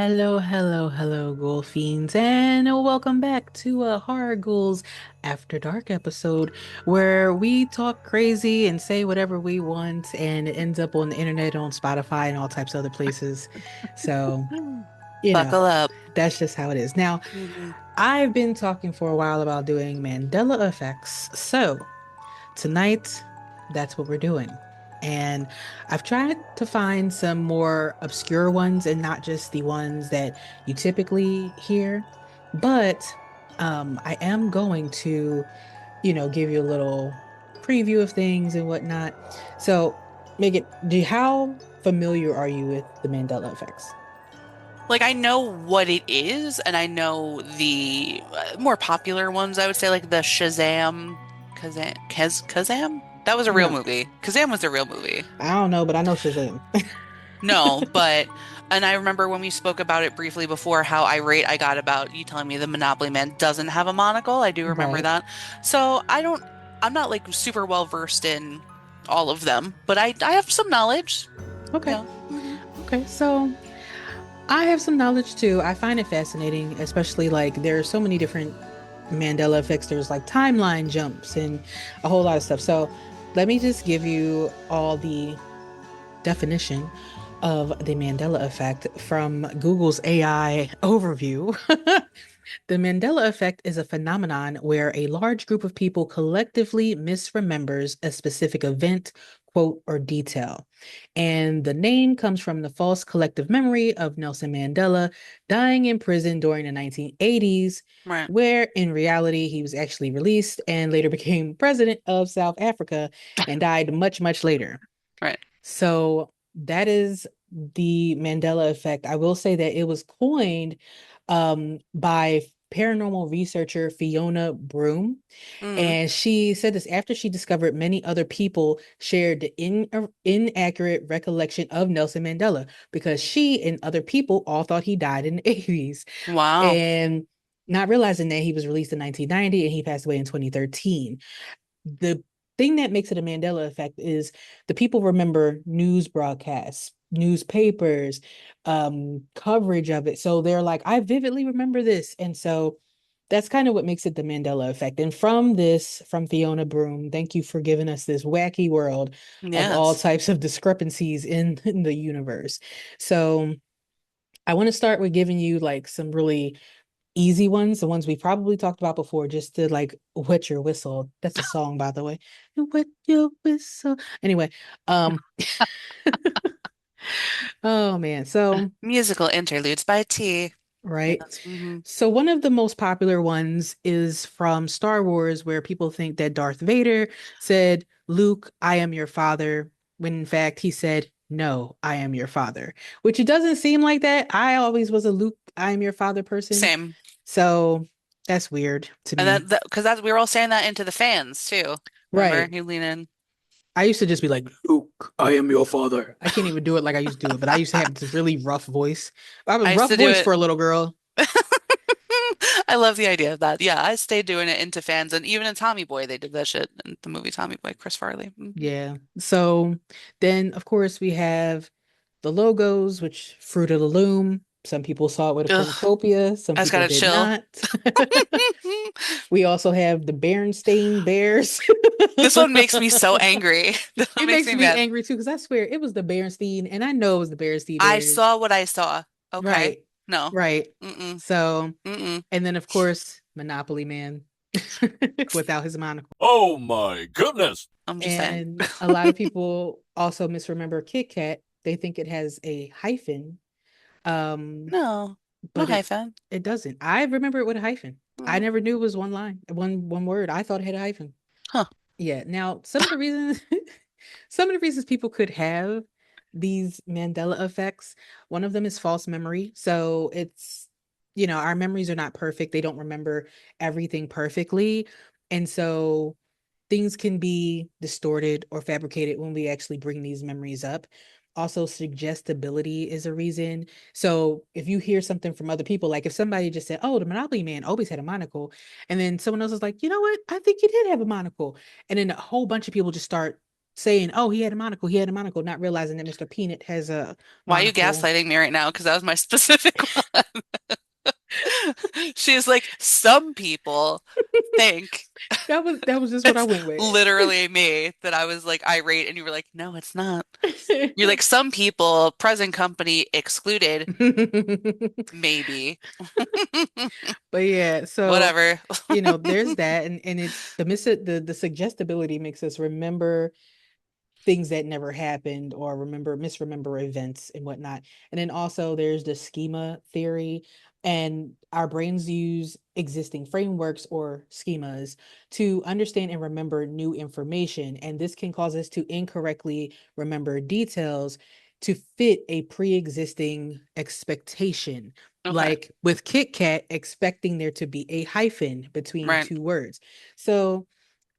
Hello, hello, hello, Ghoul Fiends, and welcome back to a Horror Ghouls After Dark episode where we talk crazy and say whatever we want, and it ends up on the internet, on Spotify, and all types of other places. So, Mm. you know, Buckle up. that's just how it is. Now, Mhm. I've been talking for a while about doing Mandela effects, so tonight, that's what we're doing. And I've tried to find some more obscure ones and not just the ones that you typically hear. But I am going to, give you a little preview of things and whatnot. So, Megan, how familiar are you with the Mandela effects? Like I know what it is, and I know the more popular ones. I would say like the Kazam. That was a real No, movie. Kazam was a real movie. I don't know, but I know Shazam. No, but and I remember when we spoke about it briefly before how irate I got about you telling me the Monopoly Man doesn't have a monocle. I do remember Right. that. So I'm not like super well versed in all of them, but I have some knowledge. Okay. Yeah. Hmm. Okay. So I have some knowledge too. I find it fascinating, especially like there are so many different Mandela effects. There's like timeline jumps and a whole lot of stuff. So let me just give you all the definition of the Mandela effect from Google's AI overview. The Mandela effect is a phenomenon where a large group of people collectively misremembers a specific event, quote, or detail. And the name comes from the false collective memory of Nelson Mandela dying in prison during the 1980s, Right. where in reality he was actually released and later became president of South Africa and died much, much later. Right. So that is the Mandela effect. I will say that it was coined by paranormal researcher Fiona Broome. Mm. And she said this after she discovered many other people shared the inaccurate recollection of Nelson Mandela because she and other people all thought he died in the 80s. Wow. And not realizing that he was released in 1990 and he passed away in 2013. The thing that makes it a Mandela effect is the people remember news broadcasts, newspapers, coverage of it. So they're like, I vividly remember this. And so that's kind of what makes it the Mandela effect. And from this, from Fiona Broome, thank you for giving us this wacky world of all Yes. types of discrepancies in the universe. So I want to start with giving you like some really easy ones, the ones we probably talked about before, just to like wet your whistle. That's a song, by the way. Wet your whistle. Anyway, um, oh man. So, Musical interludes by T. right. Yes. Hmm. So one of the most popular ones is from Star Wars, where people think that Darth Vader said, Luke, I am your father, when in fact he said, No, I am your father, which it doesn't seem like that. I always was a Luke, I am your father person. Same. So that's weird to And me. that because that we were all saying that into the fans too. Remember? Right. You lean in. I used to just be like, Luke, I am your father. I can't even do it like I used to do it, but I used to have this really rough voice. I have a I used rough to do voice it. for a little girl. I love the idea of that. Yeah, I stayed doing it into fans, and even in Tommy Boy, they did that shit in the movie Tommy Boy, Chris Farley. Mhm. Yeah. So then, of course, we have the logos, which Fruit of the Loom. Some people saw it with a Ugh, cornucopia, some I just people gotta did chill. not. We also have the Berenstain Bears. This one makes me so angry. This one It makes makes me me mad. angry too, because I swear it was the Berenstain, and I know it was the Berenstain I Bears. saw what I saw. Okay. Right. No. Right. Mm-mm. So, Mm-mm. and then of course, Monopoly Man without his monocle. Oh my goodness. I'm just saying. And a lot of people also misremember Kit Kat. They think it has a hyphen. Um, No. No but hyphen. it doesn't. I remember it with a hyphen. I Mm. never knew it was one line, one word. I thought it had a hyphen. Huh. Yeah. Now, some of the reasons some of the reasons people could have these Mandela effects, one of them is false memory. So it's, our memories are not perfect. They don't remember everything perfectly. And so things can be distorted or fabricated when we actually bring these memories up. Also, suggestibility is a reason. So if you hear something from other people, like if somebody just said, "Oh, the Monopoly Man always had a monocle," and then someone else is like, "You know what? I think he did have a monocle," and then a whole bunch of people just start saying, "Oh, he had a monocle. He had a monocle," not realizing that Mr. Peanut has a Why are you monocle. gaslighting me right now? Because that was my specific one. She's like, some people think That was just what I it's went with. literally me that I was like irate, and you were like, no, it's not. You're like, some people, present company excluded, maybe. But yeah, so Whatever. there's that, and the suggestibility makes us remember things that never happened or misremember events and whatnot. And then also there's the schema theory, and our brains use existing frameworks or schemas to understand and remember new information. And this can cause us to incorrectly remember details to fit a pre-existing expectation. Okay, Like with Kit Kat, expecting there to be a hyphen between right. two words. So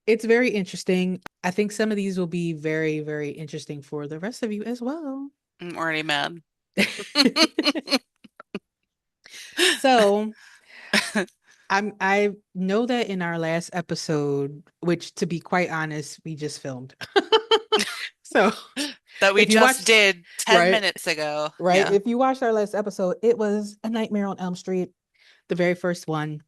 it's very interesting. I think some of these will be very, very interesting for the rest of you as well. I'm already mad. So I know that in our last episode, which to be quite honest, we just filmed. So That we if you just watched, did 10 right, minutes ago. right, Yeah. if you watched our last episode, it was A Nightmare on Elm Street, the very first one.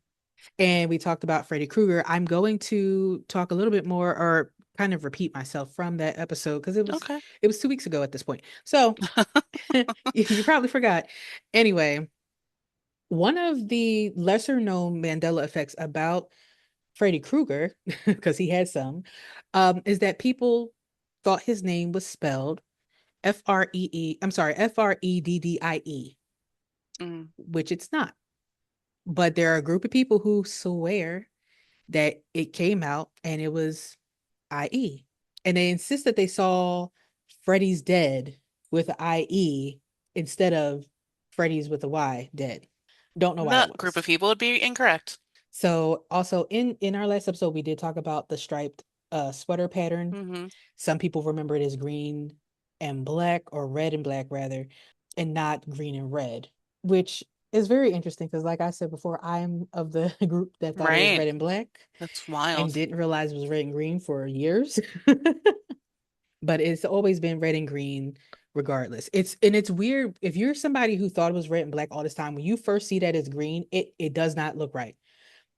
And we talked about Freddy Krueger. I'm going to talk a little bit more or kind of repeat myself from that episode because Okay. it was 2 weeks ago at this point. So you probably forgot. Anyway, one of the lesser known Mandela effects about Freddy Krueger, because he had some, is that people thought his name was spelled I'm sorry, Freddie, Mm. which it's not. But there are a group of people who swear that it came out and it was IE. And they insist that they saw Freddy's dead with IE instead of Freddy's with a Y dead. Don't know why it That group of was. people would be incorrect. So also in our last episode we did talk about the striped sweater pattern. Hmm. Some people remember it as green and black, or red and black rather, and not green and red, which is very interesting because like I said before, I'm of the group that thought it was Right. red and black That's and wild. didn't realize it was red and green for years. But it's always been red and green regardless. It's weird if you're somebody who thought it was red and black all this time, when you first see that as green, it does not look right.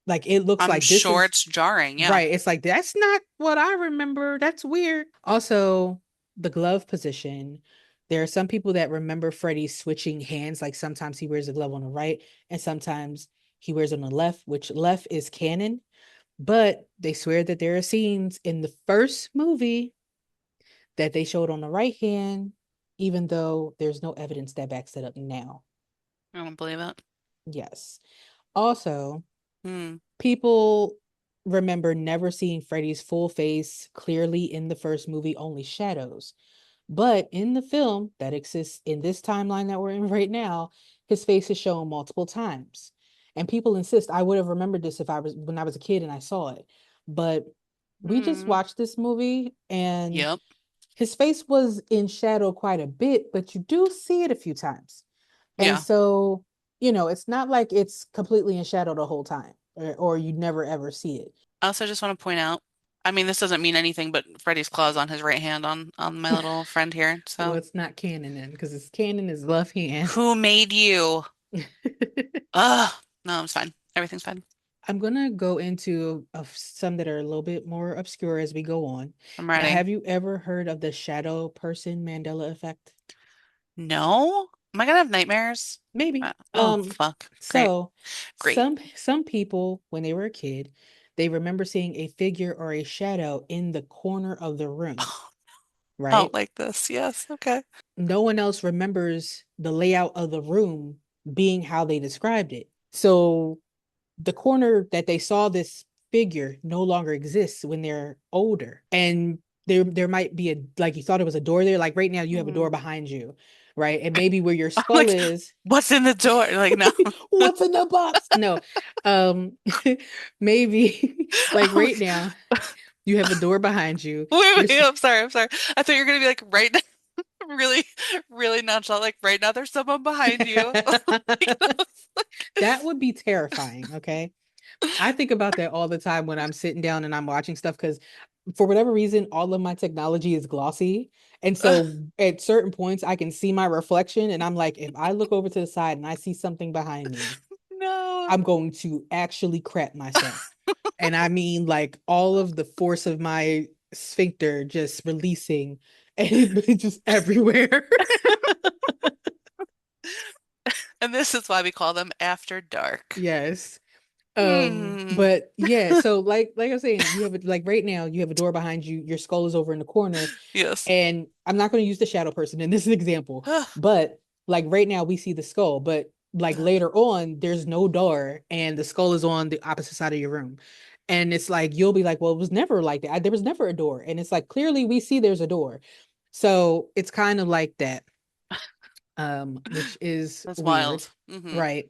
Like it looks I'm like this sure is it's jarring. Yeah. right. It's like that's not what I remember. That's weird. Also, the glove position. There are some people that remember Freddy switching hands. Like sometimes he wears the glove on the right and sometimes he wears it on the left, which left is canon. But they swear that there are scenes in the first movie that they showed on the right hand, even though there's no evidence that backs that up now. I don't believe it. Yes. Also, Hmm. people remember never seeing Freddy's full face clearly in the first movie, only shadows. But in the film that exists in this timeline that we're in right now, his face is shown multiple times. And people insist I would have remembered this if I was when I was a kid and I saw it. But we just Hmm. watched this movie and Yep. his face was in shadow quite a bit, but you do see it a few times. And Yeah. so, it's not like it's completely in shadow the whole time, or you never ever see it. I also just want to point out, I mean, this doesn't mean anything, but Freddy's claws on his right hand on my little friend here. Well, So, it's not canon then, because it's canon is left hand. who made you? Ugh. No, it's fine. Everything's fine. I'm gonna go into some that are a little bit more obscure as we go on. I'm Now, ready. have you ever heard of the shadow person Mandela effect? No? Am I gonna have nightmares? Maybe. Oh, fuck. Great. So Great. some people, when they were a kid, they remember seeing a figure or a shadow in the corner of the room, I right? don't like this. Yes. Okay. No one else remembers the layout of the room being how they described it. So the corner that they saw this figure no longer exists when they're older. And there might be a like you thought it was a door there. Like right now you have a door Mhm. behind you, right? And maybe where your I'm skull like, is, what's in the door? Like, no. what's in the box? No. Um maybe like I'm right like, now you have a door behind you. wait, You're wait. I'm sorry. I'm sorry. I thought you were gonna be like right now, really, really nonchalant. Like right now, there's someone behind you. Like, I was like, that would be terrifying, okay? I think about that all the time when I'm sitting down and I'm watching stuff because for whatever reason, all of my technology is glossy. And so at certain points, I can see my reflection. And I'm like, if I look over to the side and I see something behind me, No. I'm going to actually crap myself. And I mean, like, all of the force of my sphincter just releasing and it just everywhere. And this is why we call them after dark. Yes. Hmm. But yeah, so like I was saying, you have it like right now, you have a door behind you, your skull is over in the corner, Yes. and I'm not going to use the shadow person in this example, Ugh. but like right now we see the skull, but like later on, there's no door and the skull is on the opposite side of your room. And it's like you'll be like, well, it was never like that. There was never a door. And it's like clearly we see there's a door. So it's kind of like that, which is That's weird, wild. Hmm. right?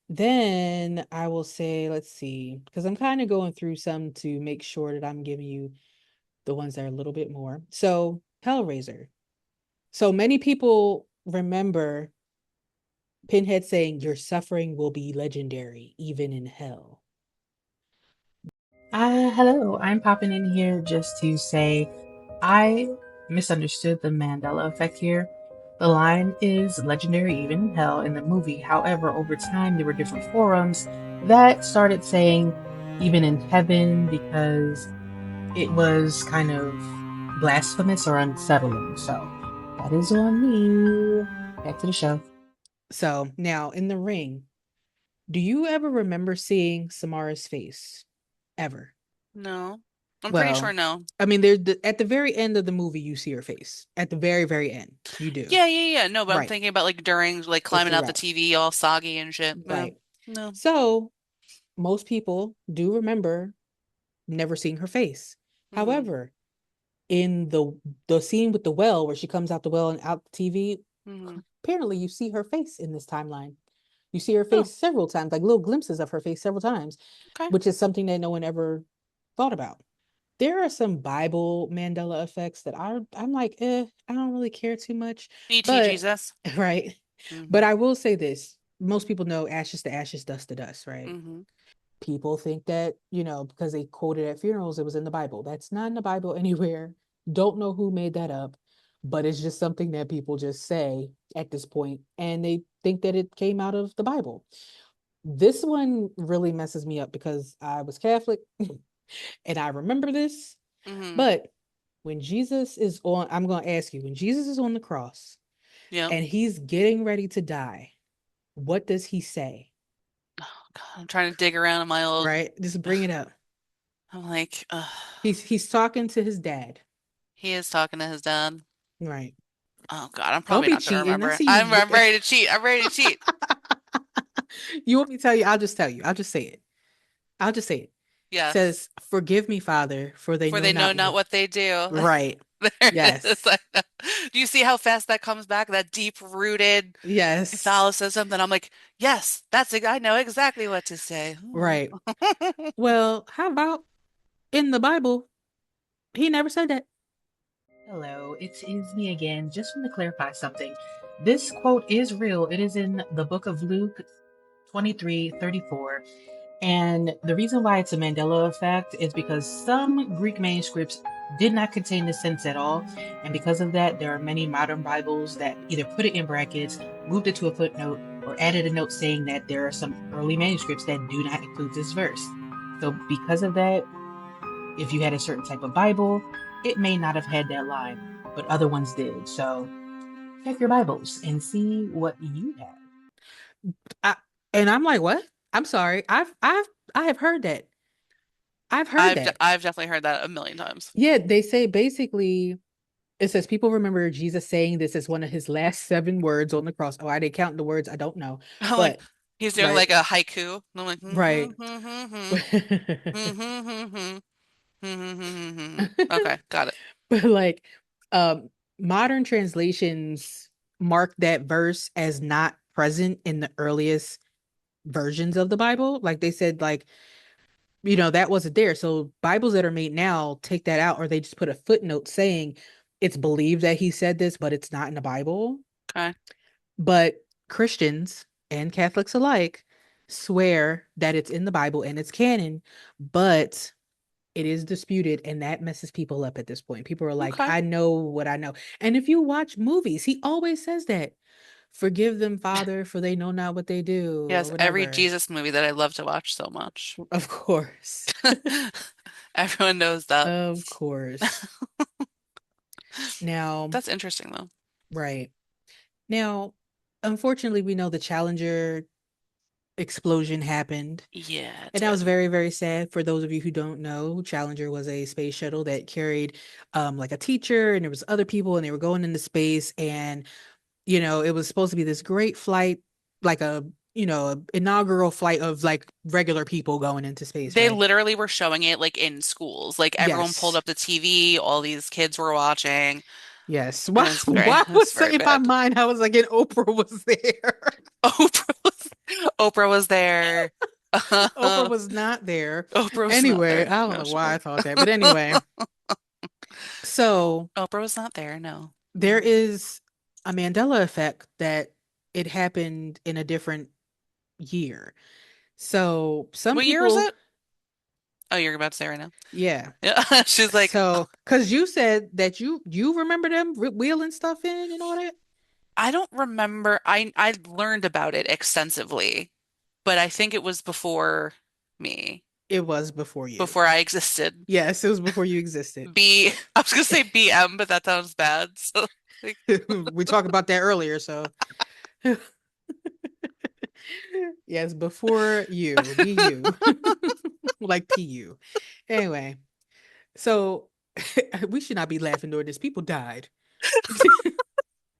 Then I will say, let's see, because I'm kind of going through some to make sure that I'm giving you the ones that are a little bit more. So, Hellraiser. So many people remember Pinhead saying, your suffering will be legendary, even in hell. Hello, I'm popping in here just to say I misunderstood the Mandela effect here. The line is legendary even in hell in the movie. However, over time, there were different forums that started saying even in heaven because it was kind of blasphemous or unsettling. So that is on me. Back to the show. So now in the ring, do you ever remember seeing Samara's face? Ever? No. I'm pretty sure Well, no. I mean, there's at the very end of the movie, you see her face. At the very, very end, you do. Yeah, yeah, yeah. No, but I'm Right. thinking about like during like Or climbing out the throughout. TV all soggy and shit. Yeah. Right. No. So most people do remember never seeing her face. Hmm. However, in the scene with the well where she comes out the well and out the TV, Hmm. apparently you see her face in this timeline. You see her Oh, face several times, like little glimpses of her face several times, okay. which is something that no one ever thought about. There are some Bible Mandela effects that I'm like, I don't really care too much. E.T. But Jesus. right. But Hmm. I will say this. Most people know ashes to ashes, dust to dust, right? Hmm. People think that, because they quoted at funerals, it was in the Bible. That's not in the Bible anywhere. Don't know who made that up, but it's just something that people just say at this point, and they think that it came out of the Bible. This one really messes me up because I was Catholic and I remember this, Hmm. but when Jesus is on, I'm going to ask you, when Jesus is on the cross Yep. and he's getting ready to die, what does he say? Oh God, I'm trying to dig around in my old. Right? Just bring it up. I'm like, He's talking to his dad. he is talking to his dad. Right. Oh God, I'm Don't probably be not gonna cheating. I remember it. see I'm you. I'm ready to cheat. I'm ready to cheat. You want me to tell you? I'll just tell you. I'll just say it. I'll just say it. It Yes. says, "Forgive me, Father, for they For know they know not not what." what they do. Right. There it is. Yes. I know. Do you see how fast that comes back? That deep-rooted Yes. Catholicism. Then I'm like, yes, I know exactly what to say. Right. Well, how about in the Bible? He never said that. Hello, it is me again. Just want to clarify something. This quote is real. It is in the book of Luke 23:34. And the reason why it's a Mandela effect is because some Greek manuscripts did not contain this sentence at all. And because of that, there are many modern Bibles that either put it in brackets, moved it to a footnote, or added a note saying that there are some early manuscripts that do not include this verse. So, because of that, if you had a certain type of Bible, it may not have had that line, but other ones did. So, check your Bibles and see what you have. I, and I'm like, what? I'm sorry. I have heard that. I've heard that. I've definitely heard that a million times. Yeah, they say basically it says people remember Jesus saying this as one of his last seven words on the cross. Oh, I didn't count the words. I don't know. I'm like, But he's doing right, like a haiku. And I'm like, right. Okay, got it. But like um modern translations mark that verse as not present in the earliest versions of the Bible. Like they said, like, that wasn't there. So Bibles that are made now take that out, or they just put a footnote saying it's believed that he said this, but it's not in the Bible. Okay. But Christians and Catholics alike swear that it's in the Bible and it's canon, but It is disputed, and that messes people up at this point. People are like, Okay. I know what I know. And if you watch movies, he always says that. Forgive them, Father, for they know not what they do, or Yes, every whatever. Jesus movie that I love to watch so much. Of course. Everyone knows that. Of course. Now, That's interesting though. right. Now, unfortunately, we know the Challenger explosion happened. Yeah, it And that was did. very, very sad. For those of you who don't know, Challenger was a space shuttle that carried like a teacher, and there was other people, and they were going into space. And, it was supposed to be this great flight, like a inaugural flight of like regular people going into space, They right? literally were showing it like in schools. Like everyone pulled Yes. up the TV, all these kids were watching, Yes. and Why why it was was very in my bad. mind I was like, and Oprah was there. Oprah was, Oprah was there. Oprah was not there. Oprah was not Anyway, there. I don't No, know she why I was. thought that. But anyway, so Oprah was not there. No. there Mm. is a Mandela effect that it happened in a different year. So some What year was people, it? Oh, you're about to say right now. yeah. Yeah. She's like, So, because you said that you remember them wheeling stuff in and all that. I don't remember. I learned about it extensively, but I think it was before me, It was before you. before I existed. Yes, it was before you existed. I was gonna say BM, but that sounds bad. So like, We talked about that earlier, so yes, before you, be you, like PU. Anyway, so we should not be laughing during this. People died.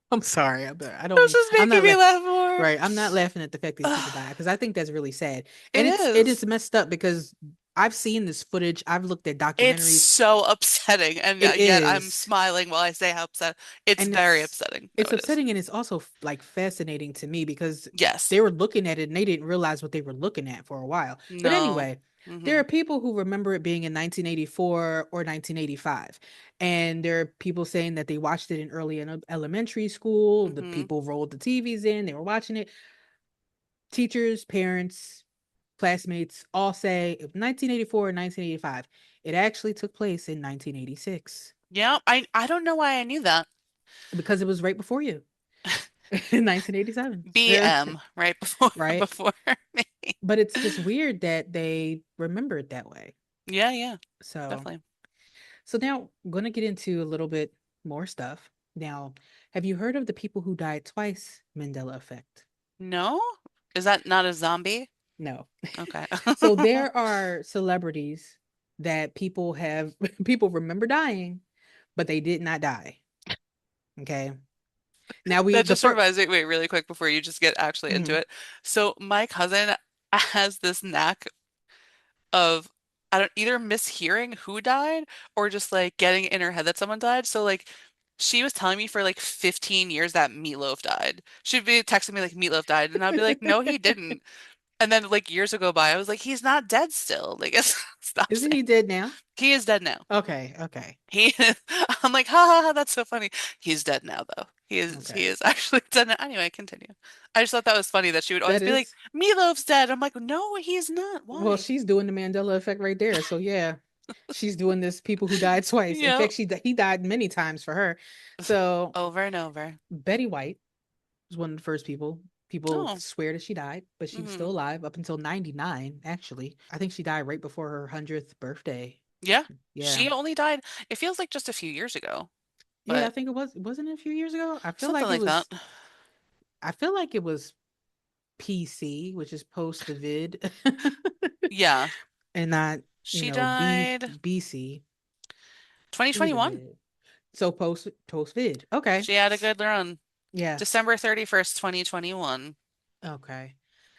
I'm sorry. I it was don't. just I'm making not me laughing. laugh more. Right. I'm not laughing at the fact these people died because I think that's really sad, It and it is. is messed up because I've seen this footage. I've looked at It's documentaries. so upsetting, and It yet I'm is. smiling while I say how upset. It's And very it's upsetting. No, it's it is. upsetting, and it's also like fascinating to me because Yes. they were looking at it and they didn't realize what they were looking at for a while. But No. anyway, there Hmm. are people who remember it being in 1984 or 1985, and there are people saying that they watched it in early elementary school. The Hmm. people rolled the TVs in, they were watching it. Teachers, parents, classmates all say 1984 or 1985. It actually took place in 1986 Yeah, I don't know why I knew that. because it was right before you. In 1987. Yeah. BM, right before Right? before me. But it's just weird that they remember it that way. Yeah, yeah, So, definitely. so now I'm going to get into a little bit more stuff. Now, have you heard of the people who died twice Mandela effect? No? Is that not a zombie? No. Okay. So there are celebrities that people have people remember dying, but they did not die. Okay. Now we That the just first reminds me, wait, really quick before you just get actually into it. So my cousin has this knack of I don't either mishearing who died or just like getting in her head that someone died. So like she was telling me for like 15 years that Meatloaf died. She'd be texting me like Meatloaf died, and I'd be like, no, he didn't. And then like years ago by, I was like, he's not dead still. Like, stop Isn't saying he dead now? he is dead now. Okay, okay, He is, I'm like, ha ha ha, that's so funny. He's dead now though. He okay. is actually dead now. Anyway, continue. I just thought that was funny that she would always That be like, is Meatloaf's dead. I'm like, no, he's not. Well, Why? she's doing the Mandela effect right there. So yeah, she's doing this people who died twice. In Yep. fact, he died many times for her. So Over and over. Betty White was one of the first people. People Oh, swear that she died, but she was hmm. still alive up until 99, actually. I think she died right before her 100th birthday. Yeah. Yeah. She only died, it feels like just a few years ago, Yeah, I but think wasn't it a few years ago? something like that. I feel like it was PC, which is post the vid. Yeah. And not, She died BC, pre the 2021. vid. So post vid. Okay. She had a good run. Yeah. December 31st, 2021. Okay.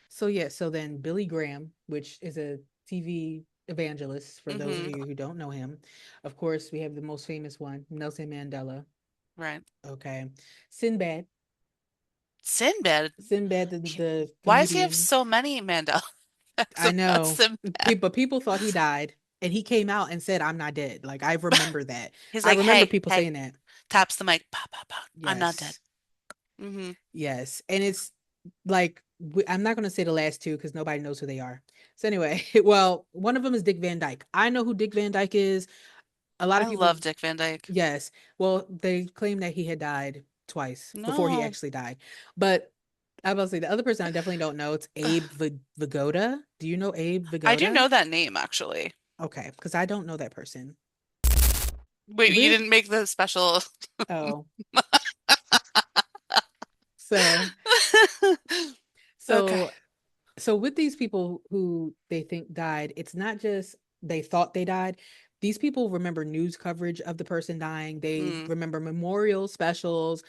So yeah, so then Billy Graham, which is a TV evangelist for those of Hmm. you who don't know him. Of course, we have the most famous one, Nelson Mandela. Right. Okay. Sinbad. Sinbad. Sinbad He- the Why does he have comedian. so many Mandela effects I about know. Sinbad? But people thought he died and he came out and said I'm not dead. Like I remember that. He's I like, remember hey, people hey, saying that. taps the mic. Pow, pow, pow. I'm not dead. Yes. Hmm. Yes. And it's like I'm not going to say the last two because nobody knows who they are. So anyway, well, one of them is Dick Van Dyke. I know who Dick Van Dyke is. A lot I of people, love Dick Van Dyke. yes. Well, they claim that he had died twice before he No. actually died. But I will say the other person I definitely don't know. It's Abe Vigoda. Do you know Abe I do Vigoda? know that name actually. Okay, because I don't know that person. Wait, you With didn't make the special. oh, so Okay. so so with these people who they think died, it's not just they thought they died. These people remember news coverage of the person dying. They Mm, remember memorial specials.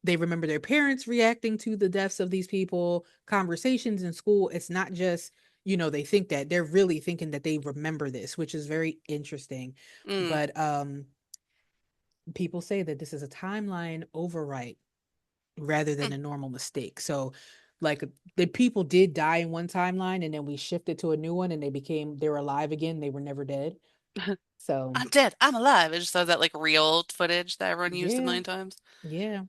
They remember their parents reacting to the deaths of these people, conversations in school. It's not just, they think that they're really thinking that they remember this, which is very interesting. mm, But people say that this is a timeline overwrite rather than mm. a normal mistake. So like the people did die in one timeline and then we shifted to a new one and they were alive again. They were never dead. So I'm dead. I'm alive. It just has that like real footage that everyone used a yeah, million times. yeah.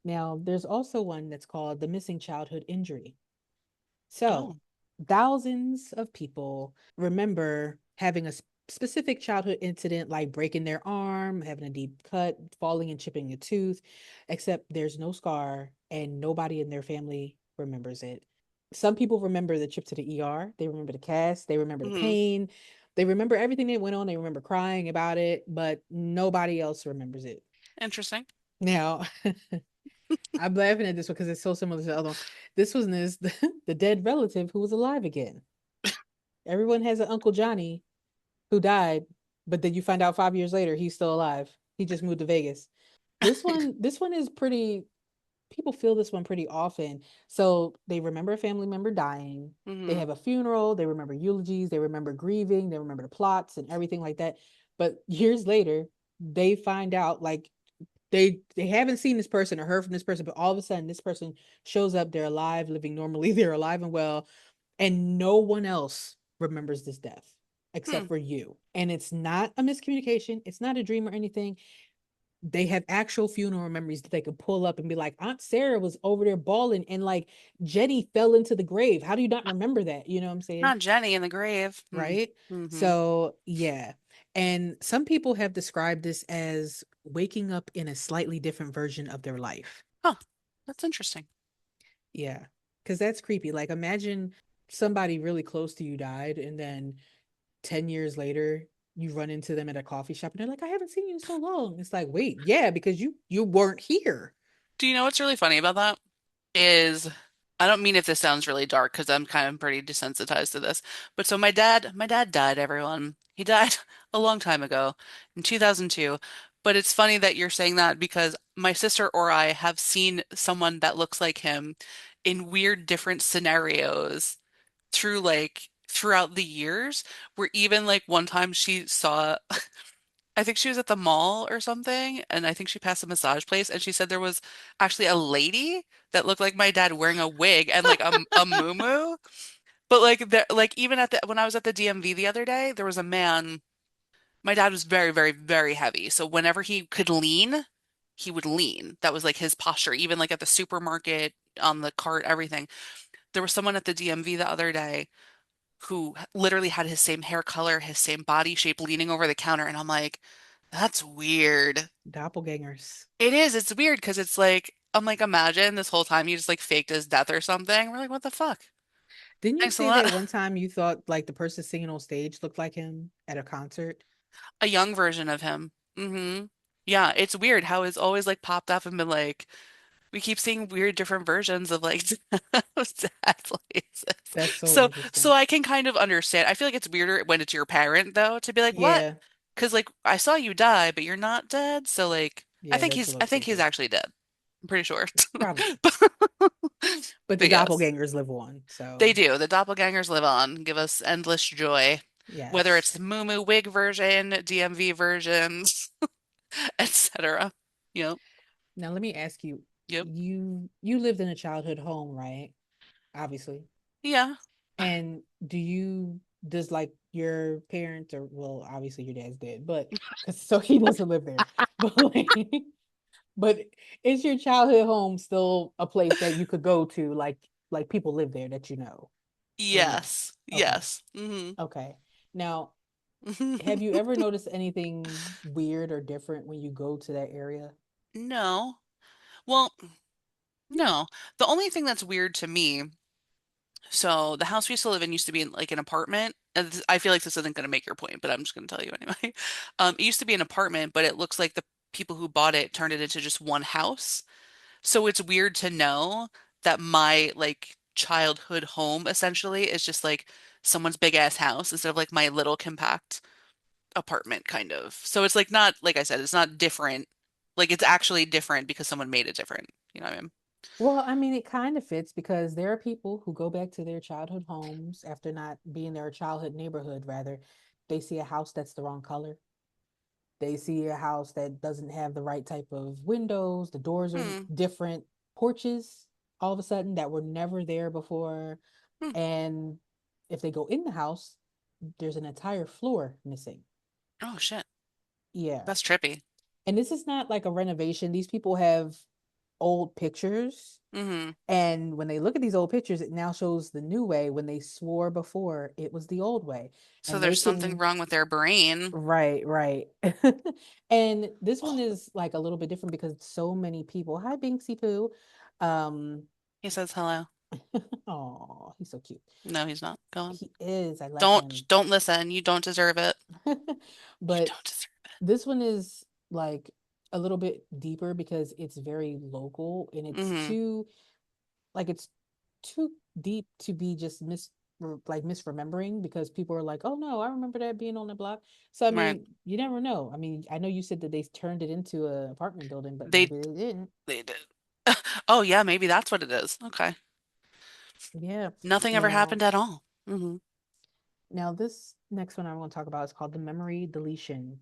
Now there's also one that's called the missing childhood injury. So, Oh. thousands of people remember having a specific childhood incident like breaking their arm, having a deep cut, falling and chipping a tooth, except there's no scar and nobody in their family remembers it. Some people remember the trip to the ER, they remember the cast, they remember the Hmm. pain, they remember everything that went on, they remember crying about it, but nobody else remembers it. Interesting. Now, I'm laughing at this one because it's so similar to the other one. This one is the dead relative who was alive again. Everyone has an Uncle Johnny who died, but then you find out 5 years later he's still alive. He just moved to Vegas. This one is pretty. People feel this one pretty often. So they remember a family member dying. They Hmm. have a funeral. They remember eulogies. They remember grieving. They remember the plots and everything like that. But years later, they find out like they haven't seen this person or heard from this person, but all of a sudden this person shows up, they're alive, living normally, they're alive and well, and no one else remembers this death Hmm. except for you. And it's not a miscommunication, it's not a dream or anything. They have actual funeral memories that they could pull up and be like, Aunt Sarah was over there bawling and like Jenny fell into the grave. How do you not remember that? You know what I'm saying? Not Jenny in the grave. Hmm. Right? Hmm. So, yeah. And some people have described this as waking up in a slightly different version of their life. Huh. That's interesting. Yeah. Because that's creepy. Like, imagine somebody really close to you died, and then 10 years later, you run into them at a coffee shop and they're like, I haven't seen you in so long. It's like, wait, yeah, because you weren't here. Do you know what's really funny about that? Is I don't mean if this sounds really dark because I'm kind of pretty desensitized to this. But so my dad died, everyone. He died a long time ago in 2002. But it's funny that you're saying that because my sister or I have seen someone that looks like him in weird different scenarios throughout the years, where even like one time she saw I think she was at the mall or something, and I think she passed a massage place, and she said there was actually a lady that looked like my dad wearing a wig and like a muumuu. But like there, like even at the when I was at the DMV the other day, there was a man. My dad was very, very, very heavy, so whenever he could lean, he would lean. That was like his posture. Even like at the supermarket, on the cart, everything. There was someone at the DMV the other day who literally had his same hair color, his same body shape, leaning over the counter, and I'm like, that's weird. Doppelgangers. It is. It's weird because it's like I'm like, imagine this whole time you just like faked his death or something. We're like, what the fuck? Didn't you Thanks a say lot. that one time you thought like the person singing on stage looked like him at a concert? A young version of him. Yeah, it's weird how it's always like popped up and been like, we keep seeing weird different versions of like sad places. That's so So interesting. I can kind of understand. I feel like it's weirder when it's your parent though to be like, what? Yeah. Because like I saw you die, but you're not dead. So like Yeah, that's a I little think he's creepy. actually dead. I'm pretty sure. Probably. But the But yes. doppelgangers live on. They So, do. The doppelgangers live on, give us endless joy. Whether it's yes. the Moo Wig version, DMV versions, etc. Yep. Now let me ask you, Yep. you lived in a childhood home, right? Obviously. Yeah. And does like your parents or well, obviously your dad's dead, but cuz so he doesn't live there. But like but is your childhood home still a place that you could go to like Like people live there that you know. Or no? Yes. Okay. Yes. Hmm. Okay. Now, have you ever noticed anything weird or different when you go to that area? No. Well, no. The only thing that's weird to me, so the house we used to live in used to be in like an apartment. And I feel like this isn't going to make your point, but I'm just going to tell you anyway. It used to be an apartment, but it looks like the people who bought it turned it into just one house. So it's weird to know that my like childhood home essentially is just like someone's big ass house instead of like my little compact apartment kind of. So it's like not like I said, it's not different. Like it's actually different because someone made it different. You know what I mean? Well, I mean, it kind of fits because there are people who go back to their childhood homes after not being their childhood neighborhood, rather. They see a house that's the wrong color. They see a house that doesn't have the right type of windows, the doors are Hmm. different, porches all of a sudden that were never there before. Hmm. And if they go in the house, there's an entire floor missing. Oh shit. Yeah. That's trippy. And this is not like a renovation. These people have old pictures. Hmm. And when they look at these old pictures, it now shows the new way when they swore before it was the old way. So And they there's something can, wrong with their brain. right, right. And this one is like a little bit different because so many people, hi, Binksy Poo. Um, He says hello. oh, he's so cute. No, he's not. Go on. He is. I love Don't him. don't listen. You don't deserve it. You But don't deserve this one is like a little bit deeper because it's very local and it. it's Hmm. too like it's too deep to be just like misremembering because people are like, oh no, I remember that being on the block. So I Right. mean, you never know. I mean, I know you said that they turned it into an apartment building, but They maybe they didn't. they did. Oh yeah, maybe that's what it is. Okay. Yeah. Nothing ever Now, happened at all. Hmm. now this next one I want to talk about is called the memory deletion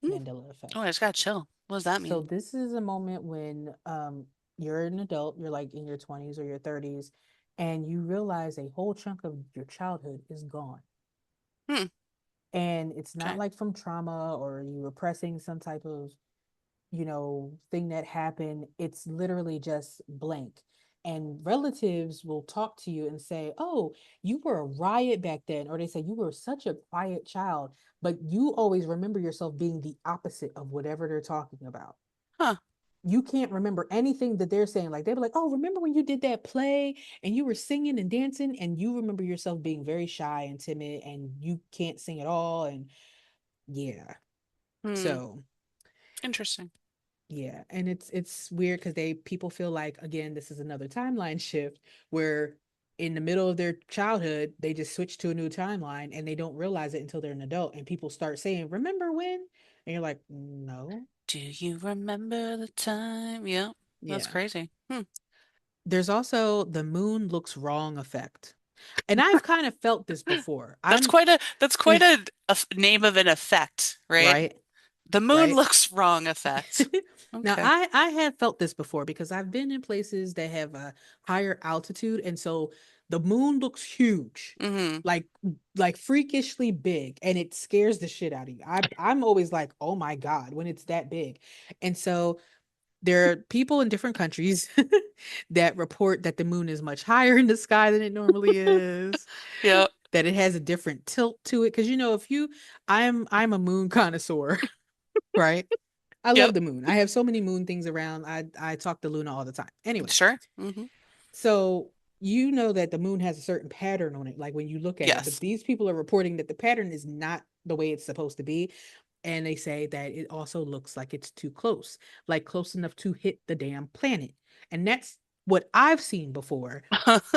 Mandela Oh, I effect. just got chill. What does that So mean? this is a moment when you're an adult, you're like in your 20s or your 30s, and you realize a whole chunk of your childhood is gone. Hmm. And it's not Okay. like from trauma or you repressing some type of, thing that happened. It's literally just blank. And relatives will talk to you and say, oh, you were a riot back then. Or they say, you were such a quiet child, but you always remember yourself being the opposite of whatever they're talking about. Huh. You can't remember anything that they're saying. Like they'll be like, oh, remember when you did that play and you were singing and dancing and you remember yourself being very shy and timid and you can't sing at all. And yeah. Hmm. So Interesting. yeah. And it's weird because they people feel like again, this is another timeline shift where in the middle of their childhood, they just switch to a new timeline and they don't realize it until they're an adult and people start saying, remember when? And you're like, no. Do you remember the time? Yeah. That's Yeah. crazy. Hmm. There's also the moon looks wrong effect. And I've kind of felt this before. That's I'm quite a name of an effect, right? right, The moon right. looks wrong effect. Now Okay. I have felt this before because I've been in places that have a higher altitude and so the moon looks huge. Hmm. Like like freakishly big and it scares the shit out of you. I'm always like, "Oh my God," when it's that big. And so there are people in different countries that report that the moon is much higher in the sky than it normally is, Yeah. that it has a different tilt to it. Because if you, I'm a moon connoisseur, right? I love Yep. the moon. I have so many moon things around. I talk to Luna all the time. Anyway, Sure. Hmm. so you know that the moon has a certain pattern on it, like when you look at it. But Yes. these people are reporting that the pattern is not the way it's supposed to be. And they say that it also looks like it's too close, like close enough to hit the damn planet. And that's what I've seen before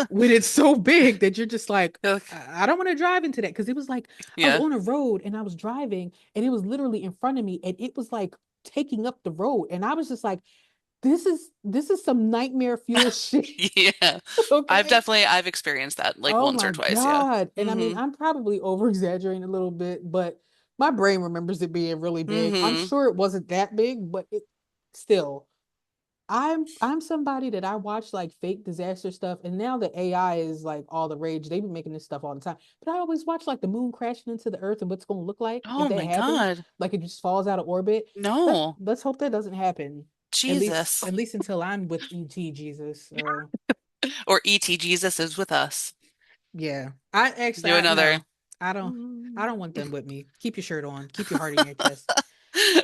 when it's so big that you're just like, You're like, I don't want to drive into that. Cause it was like I was yeah. on a road and I was driving and it was literally in front of me and it was like taking up the road. And I was just like, this is some nightmare fuel shit. Yeah. Okay. I've experienced that like Oh once or my twice, yeah. God. And I mean, Hmm. I'm probably over exaggerating a little bit, but my brain remembers it being really big. I'm Hmm. sure it wasn't that big, but it still. I'm somebody that I watch like fake disaster stuff, and now the AI is like all the rage. They be making this stuff all the time. But I always watch like the moon crashing into the earth and what's gonna look like if Oh that my happens. God. Like it just falls out of orbit. No. Let's hope that doesn't happen. At least Jesus. at least until I'm with ET Jesus. Or E.T. Jesus is with us. Yeah. I actually Do I another no. I don't I don't want them with me. Keep your shirt on. Keep your heart in your chest.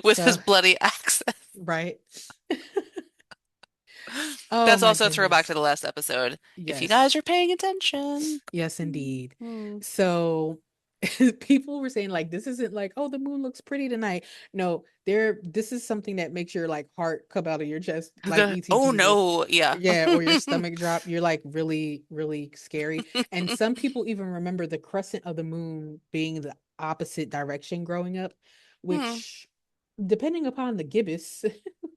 with his So, bloody accent. right. Oh That's my also a throwback goodness. to the last episode. If you Yes. guys are paying attention. Yes, indeed. Mhm. So people were saying like this isn't like, oh, the moon looks pretty tonight. No, this is something that makes your like heart come out of your chest, like E.T. Oh Jesus. no, yeah. Yeah, or your stomach drop. You're like really, really scary. And some people even remember the crescent of the moon being the opposite direction growing up, Hmm. which depending upon the gibbous,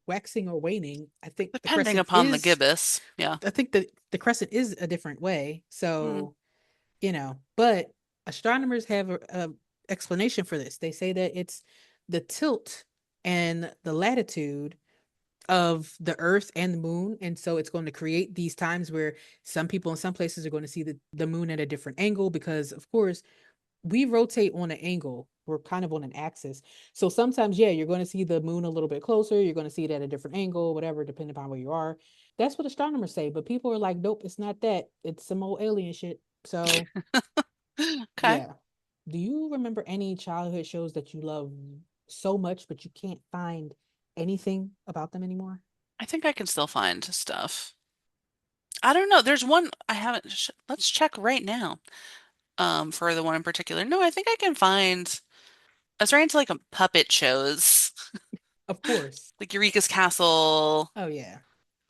waxing or waning, Depending upon the gibbous. Yeah. I think the crescent is a different way. Hmm. So but astronomers have a explanation for this. They say that it's the tilt and the latitude of the earth and the moon, and so it's going to create these times where some people in some places are going to see the moon at a different angle, because of course we rotate on an angle. We're kind of on an axis. So sometimes, yeah, you're going to see the moon a little bit closer. You're going to see it at a different angle, whatever, depending upon where you are. That's what astronomers say. But people are like, nope, it's not that. It's some old alien shit. So, Okay. yeah. Do you remember any childhood shows that you love so much, but you can't find anything about them anymore? I think I can still find stuff. I don't know. There's one I haven't. Let's check right now. For the one in particular. No, I think I can find. I was right into like puppet shows, Of course. like Eureka's Castle, Oh, yeah.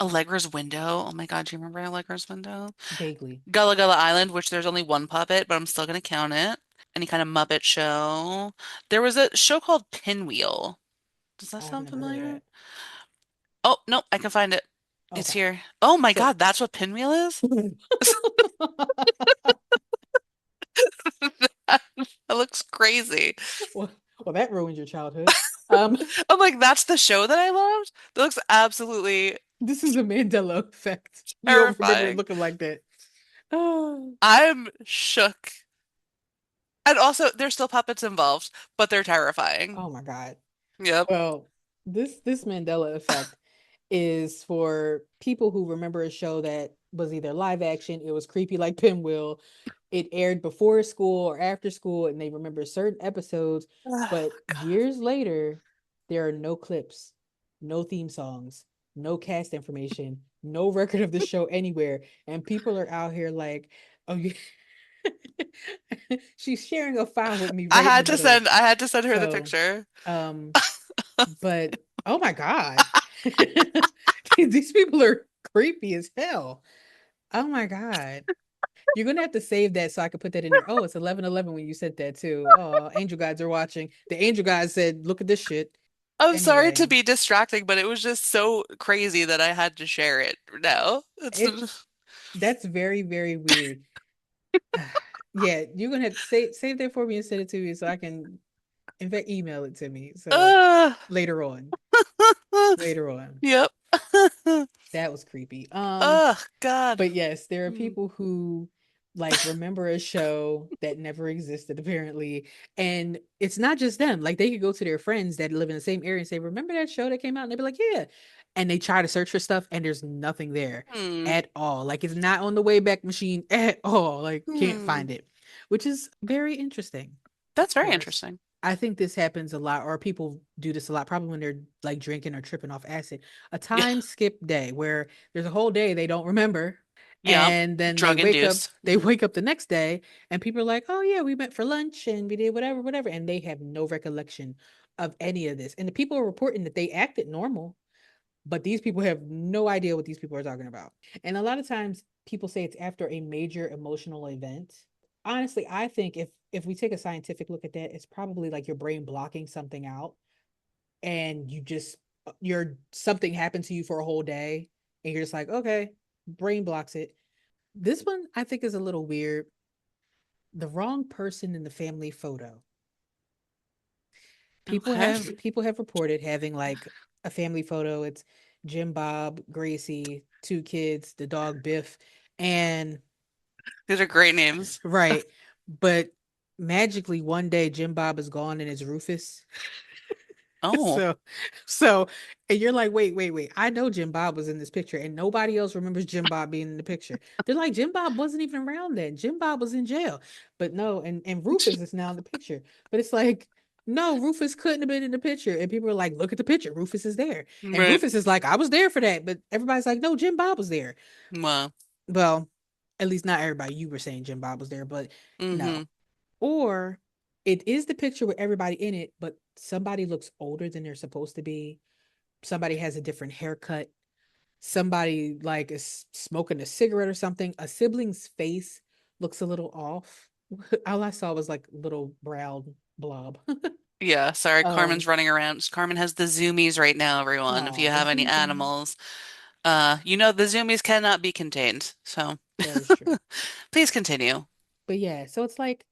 Allegra's Window. Oh my God, do you remember Allegra's Window? Vaguely. Gullah Gullah Island, which there's only one puppet, but I'm still gonna count it. Any kind of Muppet show. There was a show called Pinwheel. Does that I've sound never heard of familiar? that. Oh, no, I can find it. It's Okay. here. Oh my So, God, that's what Pinwheel is? That looks crazy. well, well, that ruins your childhood. Um, I'm like, that's the show that I loved? That looks absolutely this is a Mandela effect. You don't remember it terrifying. looking like that. Oh, I'm shook. And also, there's still puppets involved, but they're terrifying. oh my God. Yep. Well, this Mandela effect is for people who remember a show that was either live action, it was creepy like Pinwheel, it aired before school or after school, and they remember certain episodes, Oh, but God. years later, there are no clips, no theme songs, no cast information, no record of the show anywhere, and people are out here like, oh, she's sharing a file with me right in the middle. I had to send her the So, picture. um, but oh my God. These people are creepy as hell. Oh my God. You're gonna have to save that so I can put that in there. Oh, it's 11:11 when you said that too. Oh, angel guides are watching. The angel guys said, "Look at this shit." I'm sorry to Anyway, be distracting, but it was just so crazy that I had to share it now. It's it that's very, very weird. Yeah, you're gonna have to save that for me and send it to me so I can, in fact, email it to me. So uh, later on, later on. yep. That was creepy. Oh, God. But yes, there are Mm. people who like remember a show that never existed apparently. And it's not just them. Like they could go to their friends that live in the same area and say, "Remember that show that came out?" And they'd be like, "Yeah." And they try to search for stuff and there's nothing there Hmm. at all. Like it's not on the Wayback Machine at all. Like can't Hmm. find it, which is very interesting. That's Of very course. interesting. I think this happens a lot, or people do this a lot, probably when they're like drinking or tripping off acid. A Yeah. time skip day where there's a whole day they don't remember, Yeah. and then Drug induced. they wake up the next day, and people are like, "Oh yeah, we met for lunch and we did whatever, whatever," and they have no recollection of any of this. And the people are reporting that they acted normal, but these people have no idea what these people are talking about. And a lot of times people say it's after a major emotional event. Honestly, I think if we take a scientific look at that, it's probably like your brain blocking something out, and your something happened to you for a whole day and you're just like, okay, brain blocks it. This one I think is a little weird. The wrong person in the family photo. Okay. People have reported having like a family photo. It's Jim Bob, Gracie, two kids, the dog Biff, and These are great names. right. But magically one day Jim Bob is gone and it's Rufus. Oh, So, so, and you're like, wait. I know Jim Bob was in this picture, and nobody else remembers Jim Bob being in the picture. They're like, Jim Bob wasn't even around then. Jim Bob was in jail. But no, and Rufus is now in the picture. But it's like, no, Rufus couldn't have been in the picture. And people are like, look at the picture. Rufus is there. And right. Rufus is like, I was there for that. But everybody's like, no, Jim Bob was there. Well, Well, at least not everybody. You were saying Jim Bob was there, but mm-hmm. no. Or it is the picture with everybody in it, but somebody looks older than they're supposed to be. Somebody has a different haircut. Somebody like is smoking a cigarette or something. A sibling's face looks a little off. All I saw was like little brown blob. Yeah, sorry, Carmen's um, running around. Carmen has the zoomies right now, everyone. If you oh, the have any zoomies. animals, the zoomies cannot be contained. So That is true. please continue. But yeah, so it's like,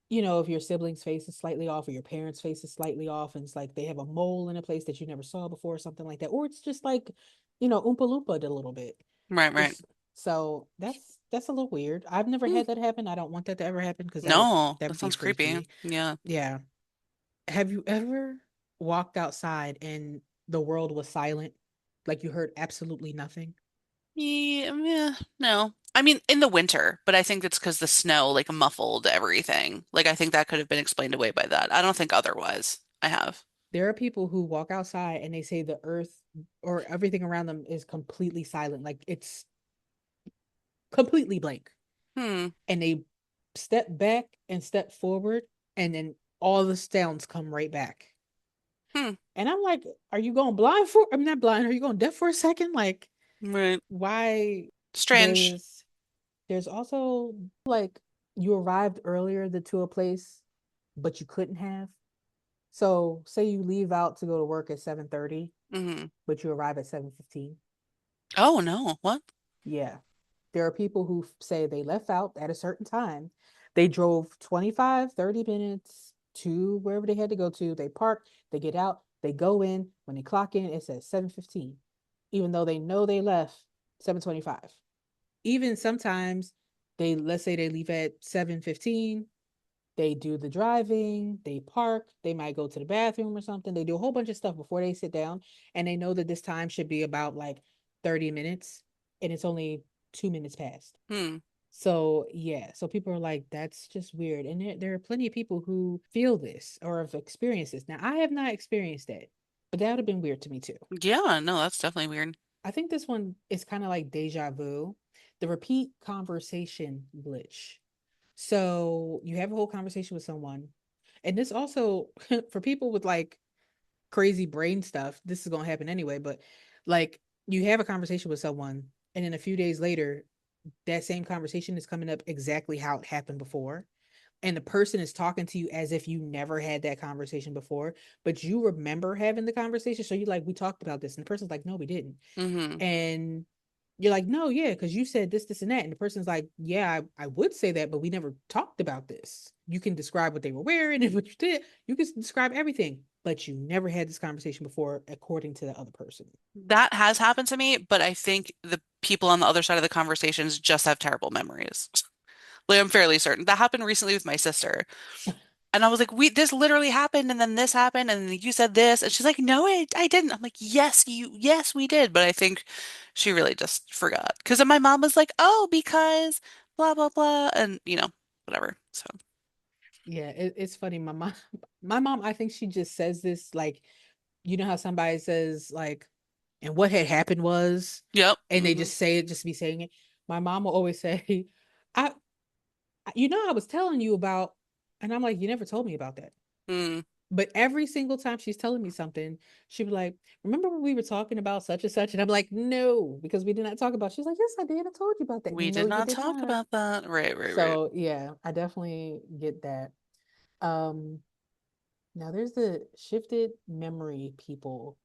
if your sibling's face is slightly off or your parents' face is slightly off, and it's like they have a mole in a place that you never saw before, or something like that, or it's just like, Oompa Loompa a little bit. Right, right. Just so that's a little weird. I've never Hmm. had that happen. I don't want that to ever happen because that would No, that that would be sounds creepy. freaky. Yeah. Yeah. Have you ever walked outside and the world was silent? Like you heard absolutely nothing? Yeah, yeah, no. I mean, in the winter, but I think it's because the snow like muffled everything. Like I think that could have been explained away by that. I don't think otherwise. I have. There are people who walk outside and they say the earth or everything around them is completely silent. Like it's completely blank. Hmm. And they step back and step forward, and then all the sounds come right back. Hmm. And I'm like, are you going blind for? I'm not blind. Are you going deaf for a second? Like, Right. why? Strange. There's also like you arrived earlier to a place, but you couldn't have. So say you leave out to go to work at 7:30, Hmm. but you arrive at 7:15. Oh no. What? Yeah. There are people who say they left out at a certain time. They drove 25, 30 minutes to wherever they had to go to. They park, they get out, they go in. When they clock in, it says 7:15, even though they know they left 7:25. Even sometimes let's say they leave at 7:15, they do the driving, they park, they might go to the bathroom or something. They do a whole bunch of stuff before they sit down. And they know that this time should be about like 30 minutes and it's only 2 minutes past. Hmm. So, yeah. So people are like, that's just weird. And there are plenty of people who feel this or have experienced this. Now, I have not experienced that, but that would have been weird to me too. Yeah, no, that's definitely weird. I think this one is kind of like deja vu, the repeat conversation glitch. So you have a whole conversation with someone. And this also, for people with like crazy brain stuff, this is going to happen anyway. But like you have a conversation with someone, and then a few days later, that same conversation is coming up exactly how it happened before. And the person is talking to you as if you never had that conversation before, but you remember having the conversation. So you're like, we talked about this. And the person's like, no, we didn't. Hmm. And you're like, no, yeah, because you said this, and that. And the person's like, yeah, I would say that, but we never talked about this. You can describe what they were wearing and what you did. You can describe everything, but you never had this conversation before, according to the other person. That has happened to me, but I think the people on the other side of the conversations just have terrible memories. Like I'm fairly certain. That happened recently with my sister. And I was like, this literally happened, and then this happened, and then you said this. And she's like, no, I didn't. I'm like, yes, we did. But I think she really just forgot. Because then my mom was like, oh, because blah, blah, blah. And, whatever. So, Yeah, it's funny. My mom, I think she just says this like, how somebody says like, and what had happened was, yep. and they just say it just to be saying it. My mom will always say, I, I was telling you about, and I'm like, you never told me about that. Mm, But every single time she's telling me something, she'd be like, remember when we were talking about such and such? And I'm like, no, because we did not talk about it. She's like, yes, I did. I told you about that. we No, did you not did talk not. about that. Right, right, right. So yeah, I definitely get that. Um, Now there's the shifted memory people.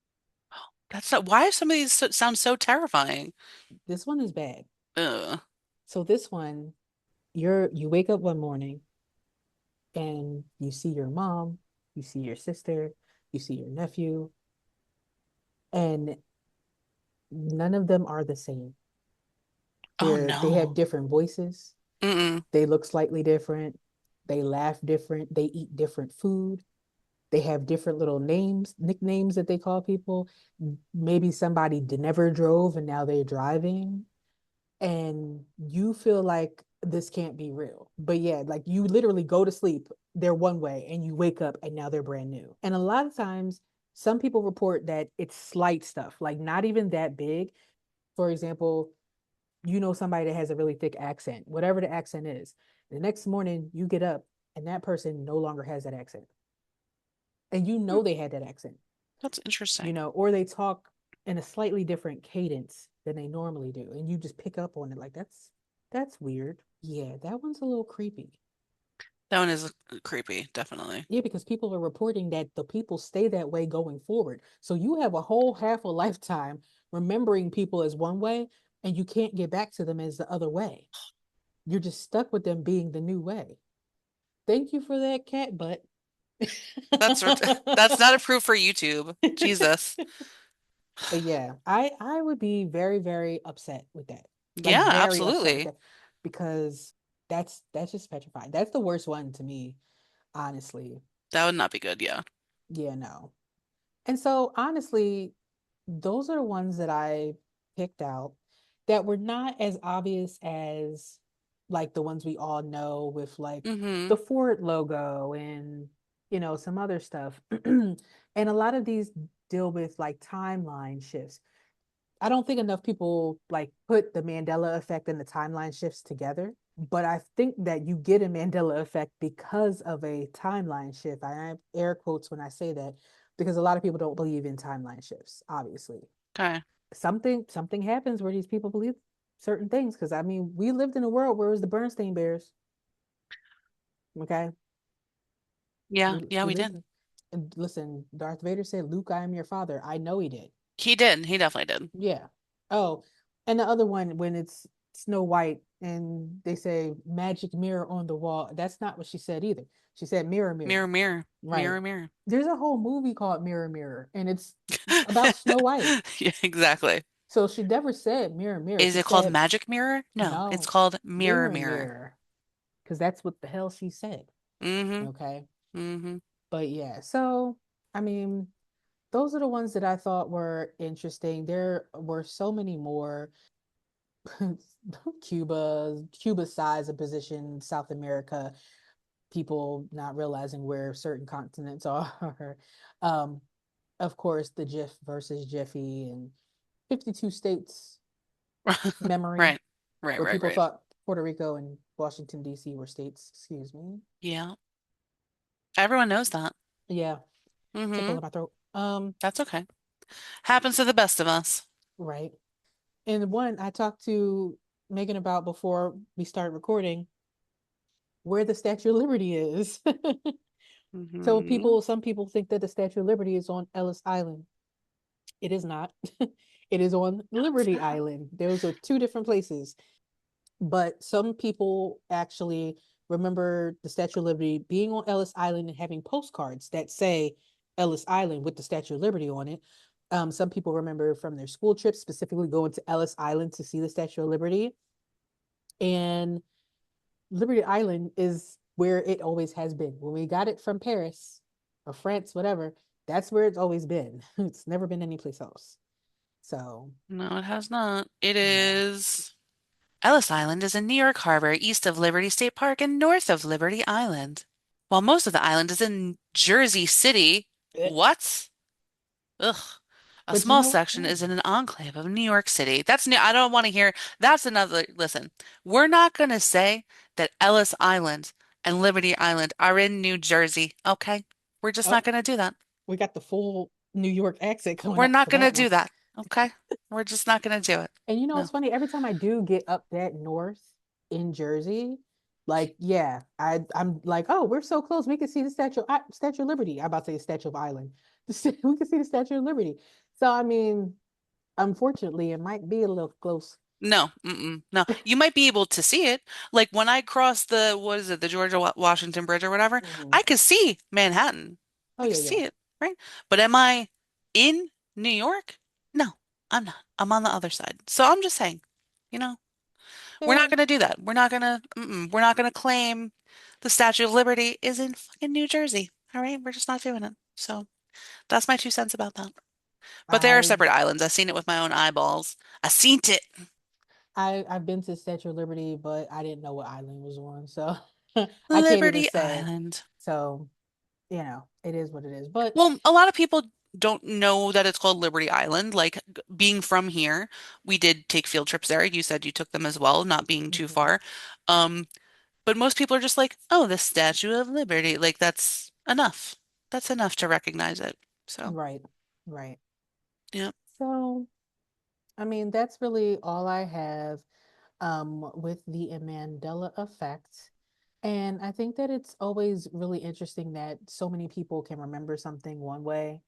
That's not, why some of these sound so terrifying? This one is bad. Ugh. So this one, you wake up one morning and you see your mom, you see your sister, you see your nephew, and none of them are the same. Oh, They have no. different voices. Mm-mm. They look slightly different. They laugh different. They eat different food. They have different little names, nicknames that they call people. Maybe somebody never drove and now they're driving, and you feel like this can't be real. But yeah, like you literally go to sleep, they're one way, and you wake up and now they're brand new. And a lot of times, some people report that it's slight stuff, like not even that big. For example, you know somebody that has a really thick accent, whatever the accent is. The next morning you get up and that person no longer has that accent. And you Hmm, know they had that accent, that's interesting. or they talk in a slightly different cadence than they normally do. And you just pick up on it like that's weird. Yeah, that one's a little creepy. That one is creepy, definitely. Yeah, because people are reporting that the people stay that way going forward. So you have a whole half a lifetime remembering people as one way and you can't get back to them as the other way. You're just stuck with them being the new way. Thank you for that cat butt. That's that's not approved for YouTube. Jesus. But yeah, I would be very very upset with that. Like Yeah, very upset with absolutely. that because that's just petrified. That's the worst one to me, honestly. That would not be good, yeah. Yeah, no. And so honestly, those are the ones that I picked out that were not as obvious as like the ones we all know with like Mm-hmm. the Ford logo and some other stuff. And a lot of these deal with like timeline shifts. I don't think enough people like put the Mandela effect and the timeline shifts together, but I think that you get a Mandela effect because of a timeline shift. I have air quotes when I say that because a lot of people don't believe in timeline shifts, obviously. Okay. Something happens where these people believe certain things because I mean, we lived in a world where it was the Bernstein Bears, okay? Yeah, We yeah, we we lived did. in, and listen, Darth Vader said, "Luke, I am your father." I know he did. He did. He definitely did. Yeah. Oh, and the other one when it's Snow White and they say magic mirror on the wall. That's not what she said either. She said mirror, Mirror, mirror. mirror, Right. mirror, mirror. There's a whole movie called Mirror, Mirror, and it's about Snow White. Yeah, exactly. So she never said mirror, mirror. Is She it called said Magic Mirror? No, it's no, called Mirror, mirror, Mirror. mirror, because that's what the hell she said. Mm-hmm. Okay. Mm-hmm. But yeah, so I mean, those are the ones that I thought were interesting. There were so many more. Cuba's size and position, South America, people not realizing where certain continents are. um, of course, the Jiff versus Jiffy and 52 states memory, Right. Right, where right, people right. thought Puerto Rico and Washington, D.C. were states. Excuse me. Yeah. Everyone knows that. Yeah, tickle Mm-hmm. in my throat. That's okay. Happens to the best of us. Right. And one I talked to Megan about before we started recording, where the Statue of Liberty is. So Mm-hmm. some people think that the Statue of Liberty is on Ellis Island. It is not. It is on No, it's Liberty not. Island. Those are two different places. But some people actually remember the Statue of Liberty being on Ellis Island and having postcards that say Ellis Island with the Statue of Liberty on it. Some people remember from their school trips, specifically going to Ellis Island to see the Statue of Liberty. And Liberty Island is where it always has been. When we got it from Paris or France, whatever, that's where it's always been. It's never been anyplace else. So, No, it has not. It yeah. is. Ellis Island is in New York Harbor, east of Liberty State Park and north of Liberty Island. While most of the island is in Jersey City. Eh, What? Ugh. A But you small know, section is in an enclave of New York City. That's new. I don't want to hear. That's another. Listen, we're not going to say that Ellis Island and Liberty Island are in New Jersey, okay? We're just oh, not going to do that. we got the full New York accent coming We're out not for going to that one. do that, okay? We're just not going to do it. And No. it's funny, every time I do get up that north in Jersey, like, yeah, I'm like, oh, we're so close. We can see the Statue of Liberty. I'm about to say Statue of Island. We can see the Statue of Liberty. So I mean, unfortunately, it might be a little close. No, mm-mm, no. You might be able to see it. Like when I crossed the, what is it, the Georgia Washington Bridge or whatever, Mhm. I could see Manhattan. Oh I yeah, could yeah. see it, right? But am I in New York? No, I'm not. I'm on the other side. So I'm just saying, you know, we're Yeah. not going to do that. We're not going to claim the Statue of Liberty is in fucking New Jersey. all right, we're just not doing it. So that's my 2 cents about that. But there are I've separate islands. I've seen it with my own eyeballs. I seen it. I've been to Statue of Liberty, but I didn't know what island was on, so I can't even Liberty say. Island. So, it is what it is. But Well, a lot of people don't know that it's called Liberty Island. Like being from here, we did take field trips there. You said you took them as well, not being too mhm, far. Um, but most people are just like, oh, the Statue of Liberty. Like that's enough. That's enough to recognize it. So, right, right. yeah. So, I mean, that's really all I have with the Mandela effect. And I think that it's always really interesting that so many people can remember something one way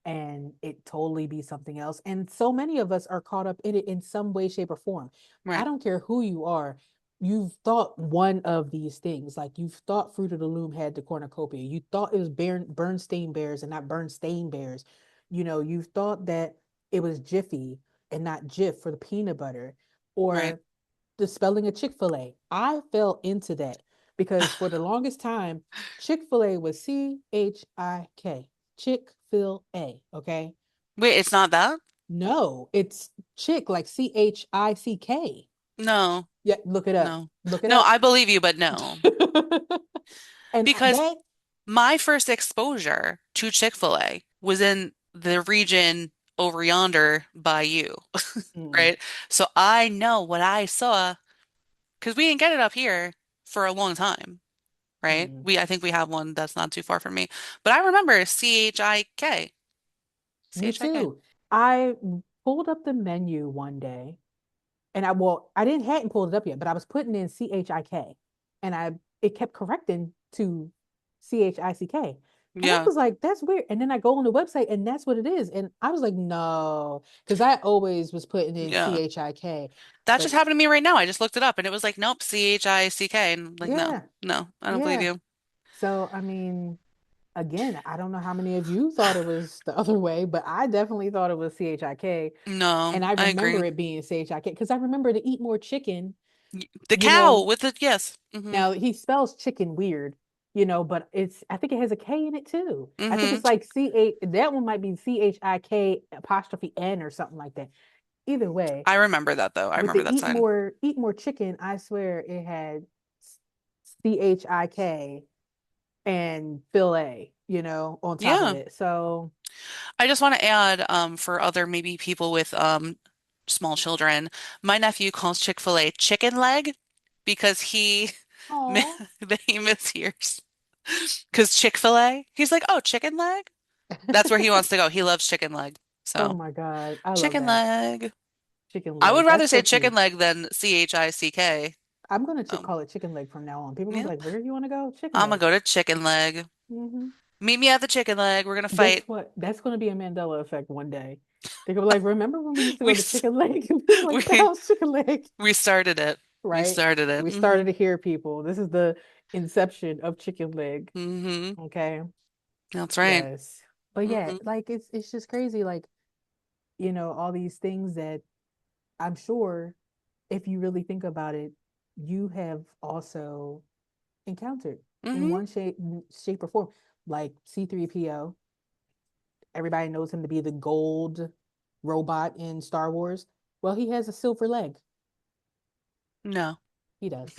and it totally be something else. And so many of us are caught up in it in some way, shape, or form. I Right. don't care who you are. You've thought one of these things, like you've thought Fruit of the Loom had the cornucopia. You thought it was Bernstein Bears and not Bernstein Bears. You've thought that it was Jiffy and not Jif for the peanut butter, Right. or the spelling of Chick-fil-A. I fell into that because for the longest time, Chick-fil-A was Chik. Chick-fil-A, okay? Wait, it's not that? No, it's chick like Chick. No, Yeah, look it up. no. Look it No, up. I believe you, but no. And Because that my first exposure to Chick-fil-A was in the region over yonder by you, mm, right? So I know what I saw because we didn't get it up here for a long time, right? mm. I think we have one that's not too far from me. But I remember CHIK. Me CHIK. too. I pulled up the menu one day. And I didn't hadn't pulled it up yet, but I was putting in CHIK, and it kept correcting to CHICK. And I Yeah. was like, that's weird. And then I go on the website and that's what it is. And I was like, no, because I always was putting in Yeah. CHIK. That just But happened to me right now. I just looked it up and it was like, nope, CHICK. And I'm like, no, yeah, no, I don't believe yeah. you. So I mean, again, I don't know how many of you thought it was the other way, but I definitely thought it was CHIK. No, And I I remember agree. it being CHIK because I remember to eat more chicken, The you cow know, with the, yes. now he spells chicken weird, but I think it has a K in it too. I think Hmm. it's like C8, that one might be CHIK apostrophe N or something like that. Either way, I remember that though. I with remember the that sign. eat more chicken, I swear it had CHIK and filet, on top of Yeah. it. So, I just want to add, for other maybe people with small children, my nephew calls Chick-fil-A chicken leg because oh, he mishears. Because Chick-fil-A, he's like, oh, chicken leg? That's where he wants to go. He loves chicken leg. oh So, my God, I love chicken that leg. chicken I would leg. rather That's say so chicken cute. leg than CHICK. I'm gonna Um, call it chicken leg from now on. People gonna be yeah, like, "Where do you want to go?" Chicken I'm gonna leg. go to chicken leg. Hmm. Meet me at the chicken leg. We're gonna Guess fight. what? That's going to be a Mandela effect one day. They're going to be like, remember when we used to We go to s- Chicken Leg? And be like, we how's Chicken Leg? we started it. We Right? started it. We started to hear people. This is the inception of Chicken Leg. Hmm. Okay. That's right. Yes. But yeah, Hmm. like it's just crazy. Like, all these things that I'm sure if you really think about it, you have also encountered in Hmm. one shape or form. Like C3PO, everybody knows him to be the gold robot in Star Wars. Well, he has a silver leg. No. He does.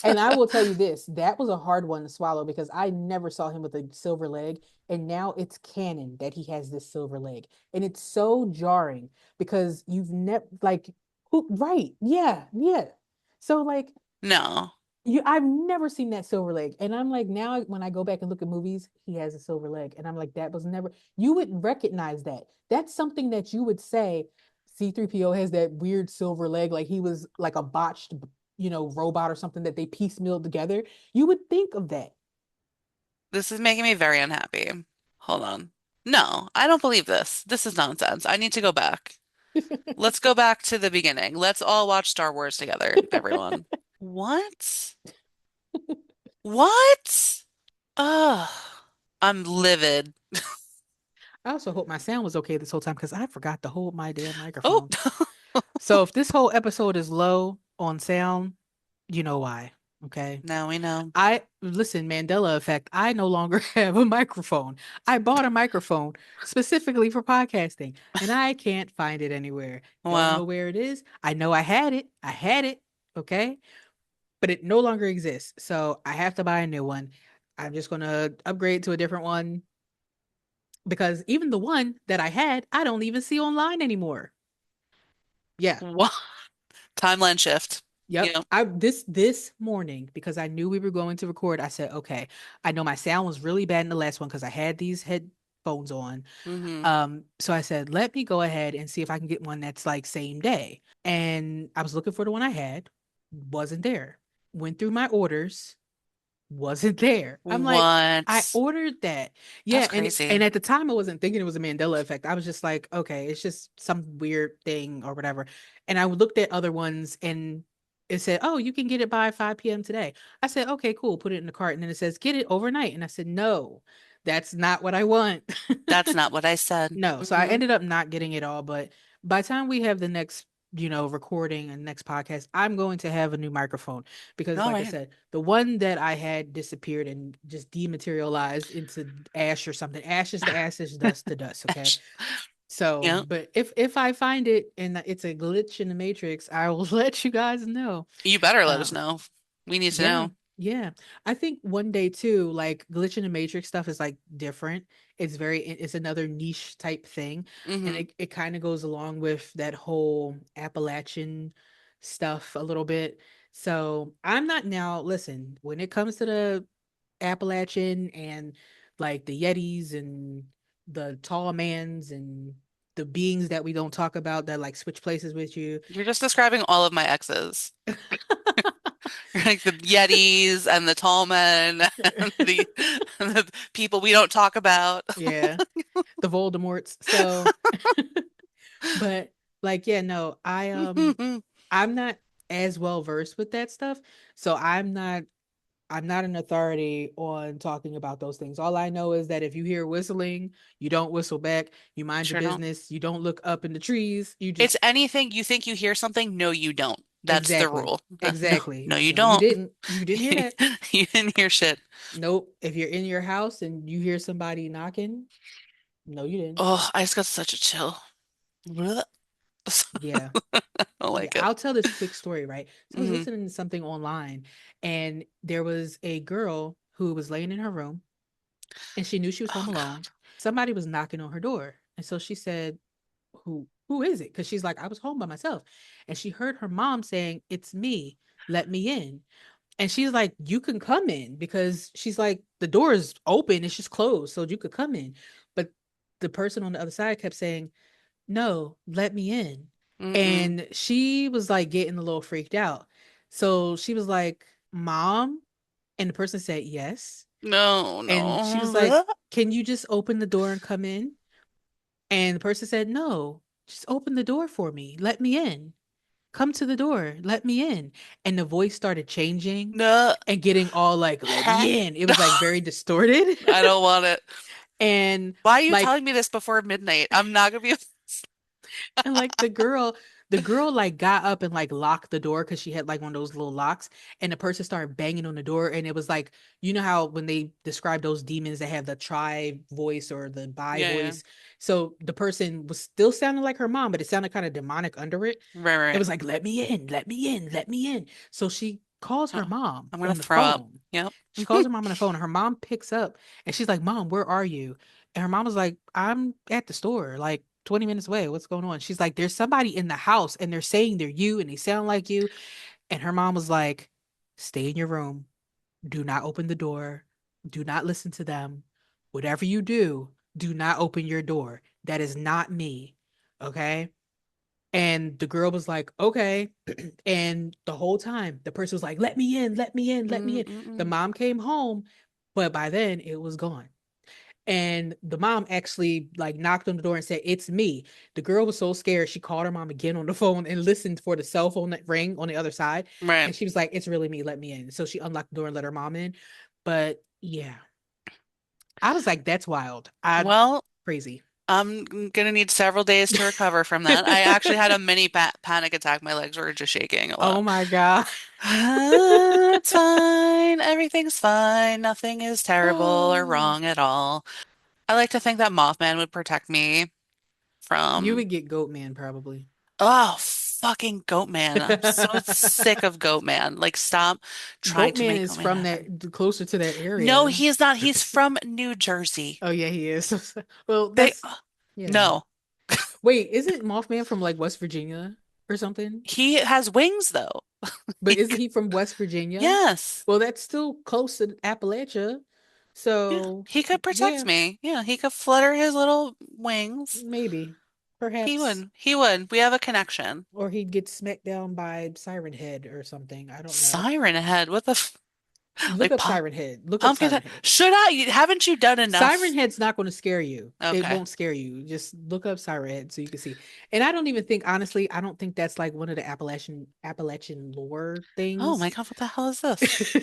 And I will tell you this, that was a hard one to swallow because I never saw him with a silver leg. And now it's canon that he has this silver leg. And it's so jarring because you've never, like, who, right. Yeah. Yeah. So, like, No. I've never seen that silver leg. And I'm like, now when I go back and look at movies, he has a silver leg. And I'm like, that was never, you would recognize that. That's something that you would say C3PO has that weird silver leg, like he was like a botched, robot or something that they piecemealed together. You would think of that. This is making me very unhappy. Hold on. No, I don't believe this. This is nonsense. I need to go back. Let's go back to the beginning. Let's all watch Star Wars together, everyone. What? What? Ugh. I'm livid. I also hope my sound was okay this whole time because I forgot to hold my damn Oh, microphone. So if this whole episode is low on sound, you know why. Okay. Now we know. I listen, Mandela Effect. I no longer have a microphone. I bought a microphone specifically for podcasting, and I can't find it anywhere. Don't know Wow. where it is. I know I had it. I had it. Okay. But it no longer exists. So I have to buy a new one. I'm just gonna upgrade to a different one because even the one that I had, I don't even see online anymore. Yeah. What? Timeline shift. Yep. Yep. I this morning because I knew we were going to record, I said, okay, I know my sound was really bad in the last one because I had these headphones on. Mm-hmm. So I said, let me go ahead and see if I can get one that's like same day. And I was looking for the one I had, wasn't there. Went through my orders, wasn't there. I'm like, I What? ordered that. That's Yeah, and crazy. at the time I wasn't thinking it was a Mandela effect. I was just like, okay, it's just some weird thing or whatever. And I looked at other ones and it said, "Oh, you can get it by 5 p.m. today." I said, "Okay, cool. Put it in the cart." And then it says, "Get it overnight." And I said, "No, that's not what I want." That's not what I said. No, so I Hmm. ended up not getting it all, but by the time we have the next, recording and next podcast, I'm going to have a new microphone because, All like I right. said, the one that I had disappeared and just dematerialized into ash or something. Ashes to ashes, dust to dust. Okay, so, Yep. but if I find it and it's a glitch in the matrix, I will let you guys know. You better let us Um, know. We need to yeah, know. yeah. I think one day too, like glitch in the matrix stuff is like different. It's another niche type thing. And Hmm. it kind of goes along with that whole Appalachian stuff a little bit. So I'm not now, listen, when it comes to the Appalachian and like the Yetis and the tall mans and the beings that we don't talk about that like switch places with you. You're just describing all of my exes. You're like the Yetis and the tall men and the people we don't talk about. Yeah, the Voldemorts. So, but like, yeah, no, I'm not as well versed with that stuff. So I'm not an authority on talking about those things. All I know is that if you hear whistling, you don't whistle back, you mind your Sure don't. business, you don't look up in the trees, you It's just anything you think you hear something. No, you don't. That's the exactly. rule. No, Exactly. no, you No, you don't. didn't. You didn't hear that. You didn't hear shit. Nope. If you're in your house and you hear somebody knocking, no, you didn't. Oh, I just got such a chill. Blech. Yeah. I don't Yeah, like it. I'll tell this quick story, right? So I was Hmm. listening to something online and there was a girl who was laying in her room and she knew she was home Oh alone. God. Somebody was knocking on her door. And so she said, who is it? Because she's like, I was home by myself. And she heard her mom saying, "It's me. Let me in." And she's like, "You can come in," because she's like, the door is open, it's just closed, so you could come in. But the person on the other side kept saying, "No, let me in." Mm-mm. And she was like getting a little freaked out. So she was like, "Mom?" And the person said, "Yes." No, And she no. was like, Blech. "Can you just open the door and come in?" And the person said, "No, just open the door for me. Let me in. Come to the door. Let me in." And the voice started changing No. and getting all like, "Let me in." It was like very distorted. I don't want it. And Why are you like telling me this before midnight? I'm not gonna be. and like the girl like got up and like locked the door because she had like one of those little locks, and the person started banging on the door, and it was like, you know how when they describe those demons that have the tri voice or the bi Yeah, yeah. voice, so the person was still sounding like her mom, but it sounded kind of demonic under it. Right, It right. was like, "Let me in, let me in, let me in." So she calls her Oh, mom I'm gonna on the throw up. phone. Yep. She calls her mom on the phone, and her mom picks up, and she's like, "Mom, where are you?" And her mom was like, "I'm at the store, like 20 minutes away. What's going on?" She's like, "There's somebody in the house and they're saying they're you and they sound like you." And her mom was like, "Stay in your room. Do not open the door. Do not listen to them. Whatever you do not open your door. That is not me." Okay. And the girl was like, "Okay." And the whole time, the person was like, "Let me in, let me in, let me in." The Mm-mm-mm. mom came home, but by then it was gone. And the mom actually like knocked on the door and said, "It's me." The girl was so scared, she called her mom again on the phone and listened for the cell phone that rang on the other side. Right. And she was like, "It's really me, let me in." So she unlocked the door and let her mom in. But yeah, I was like, that's wild. I Well, crazy. I'm gonna need several days to recover from that. I actually had a mini pa panic attack. My legs were just shaking a Oh lot. my God. It's fine. Everything's fine. Nothing is terrible or wrong at all. I like to think that Mothman would protect me You from, would get Goat Man probably. oh, fucking Goat Man. I'm so sick of Goat Man. Like, stop trying Goat to Man make is Goat Man from happen. that closer to that No, area. he is not. He's from New Jersey. Oh yeah, he is. Well, They, that's yeah. no. Wait, isn't Mothman from like West Virginia or something? He has wings though. But isn't he from West Virginia? Yes. Well, that's still close to Appalachia. Yeah. So, He could protect yeah, me. Yeah, he could flutter his little wings. maybe. He Perhaps. would. He would. We have a connection. Or he'd get smacked down by Siren Head or something. I don't know. Siren Head. What the f Look like up pu Siren Head. Look up pumpkin Siren head. Head. Should I? Haven't you done Siren enough? Head's not going to scare you. It Okay. won't scare you. Just look up Siren Head so you can see. And I don't even think, honestly, I don't think that's like one of the Appalachian lore Oh my things. God, what the hell is this?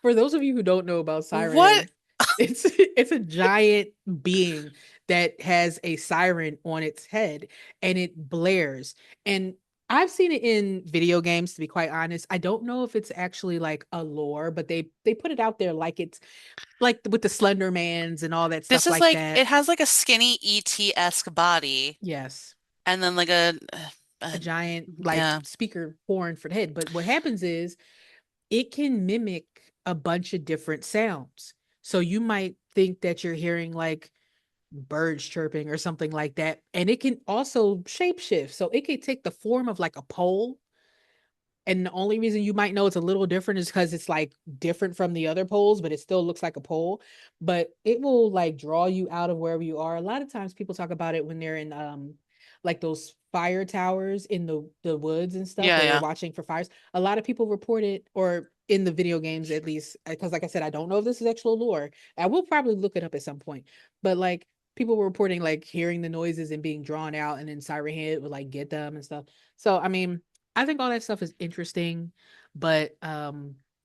For those of you who don't know about Siren What? Head, it's a giant being that has a siren on its head and it blares. And I've seen it in video games, to be quite honest. I don't know if it's actually like a lore, but they put it out there like it's like with the Slender Mans and all that This stuff is like like it that. has like a skinny ET-esque body Yes. and then like A a giant like yeah. speaker horn for the head. But what happens is it can mimic a bunch of different sounds. So you might think that you're hearing like birds chirping or something like that. And it can also shapeshift. So it can take the form of like a pole, and the only reason you might know it's a little different is because it's like different from the other poles, but it still looks like a pole. But it will like draw you out of wherever you are. A lot of times people talk about it when they're in like those fire towers in the woods and stuff Yeah, where they're yeah. watching for fires. A lot of people report it, or in the video games at least, because like I said, I don't know if this is actual lore. I will probably look it up at some point. But like people were reporting like hearing the noises and being drawn out, and then Siren Head would like get them and stuff. So I mean, I think all that stuff is interesting, but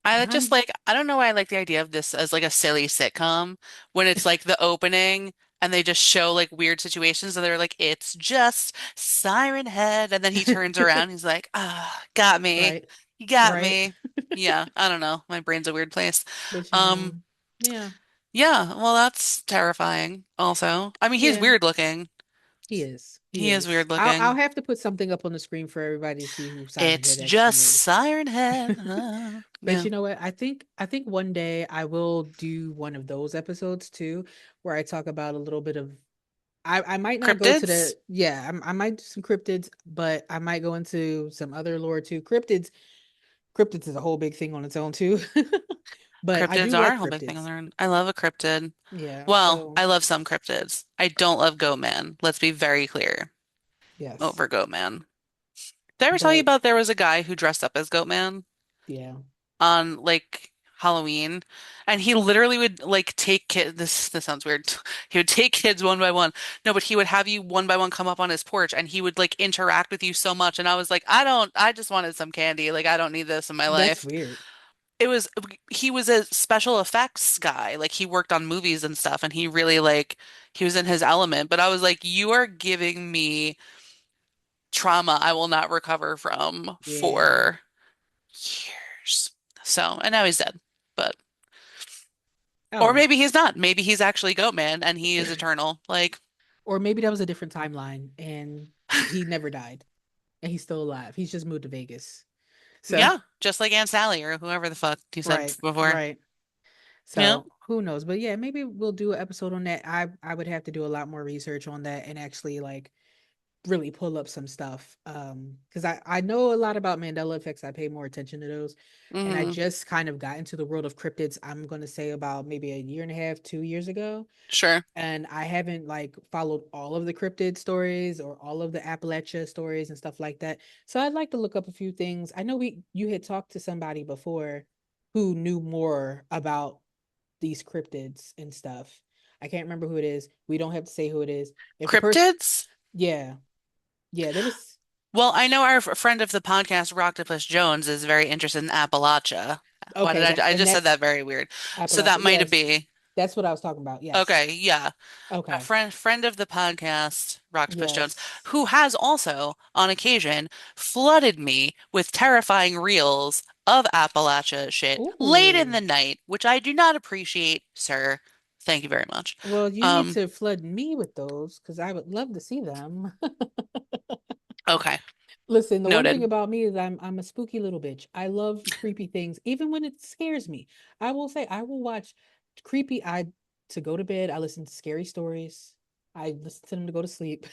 I just I'm like I don't know why I like the idea of this as like a silly sitcom when it's like the opening and they just show like weird situations and they're like it's just Siren Head and then he turns around he's like ah got me right, you got right. me yeah I don't know my brain's a weird place But um yeah, yeah well that's terrifying also I mean he's yeah, weird looking he is. He he is is. weird I'll looking have to put something up on the screen for everybody to see who Siren it's Head actually just is. Siren Head But yeah you know what? I think one day I will do one of those episodes too, where I talk about a little bit of I might not go to cryptids the yeah, I might do some cryptids, but I might go into some other lore too. Cryptids is a whole big thing on its own too. But I Cryptids do are a like whole big thing on cryptids. their own. I love a cryptid. Yeah, Well, so I love some cryptids. I don't love Goatman. Let's be very clear yes. over Goatman. Did I ever tell you But about there was a guy who dressed up as Goatman yeah. on like Halloween? And he literally would like take kids. This sounds weird. He would take kids one by one. No, but he would have you one by one come up on his porch and he would like interact with you so much. And I was like, I just wanted some candy. Like, I don't need this in my That's life. weird. It was he was a special effects guy. Like he worked on movies and stuff and he really like he was in his element. But I was like, you are giving me trauma I will not recover from Yeah. for years. So, and now he's dead. But or Oh. maybe he's not. Maybe he's actually Goat Man and he is eternal. Like, Or maybe that was a different timeline and he never died and he's still alive. He's just moved to Vegas. So, yeah, just like Aunt Sally or whoever the fuck you said right, before. right. Yeah, So who knows? But yeah, maybe we'll do an episode on that. I would have to do a lot more research on that and actually like really pull up some stuff. Because I know a lot about Mandela effects. I pay more attention to those. And I hmm just kind of got into the world of cryptids, I'm gonna say about maybe a year and a half, 2 years ago. Sure. And I haven't like followed all of the cryptid stories or all of the Appalachia stories and stuff like that. So I'd like to look up a few things. I know we you had talked to somebody before who knew more about these cryptids and stuff. I can't remember who it is. We don't have to say who it is. If the person, Cryptids? yeah, yeah, there was. Well, I know our friend of the podcast, Rocktopus Jones, is very interested in Appalachia. Why did Okay, that I and just said that's that very weird. So that Appalachia. might Yes, be. That's what I was talking about. Yes. Okay, yeah. A Okay. friend of the podcast, Octopus Jones, Yes. who has also, on occasion, flooded me with terrifying reels of Appalachia shit late in the Ooh. night, which I do not appreciate, sir. Thank you very much. Well, you need Um, to flood me with those because I would love to see them. okay, Listen, the one thing noted. about me is I'm a spooky little bitch. I love creepy things, even when it scares me. I will say I will watch creepy. I to go to bed. I listen to scary stories. I listen to them to go to sleep.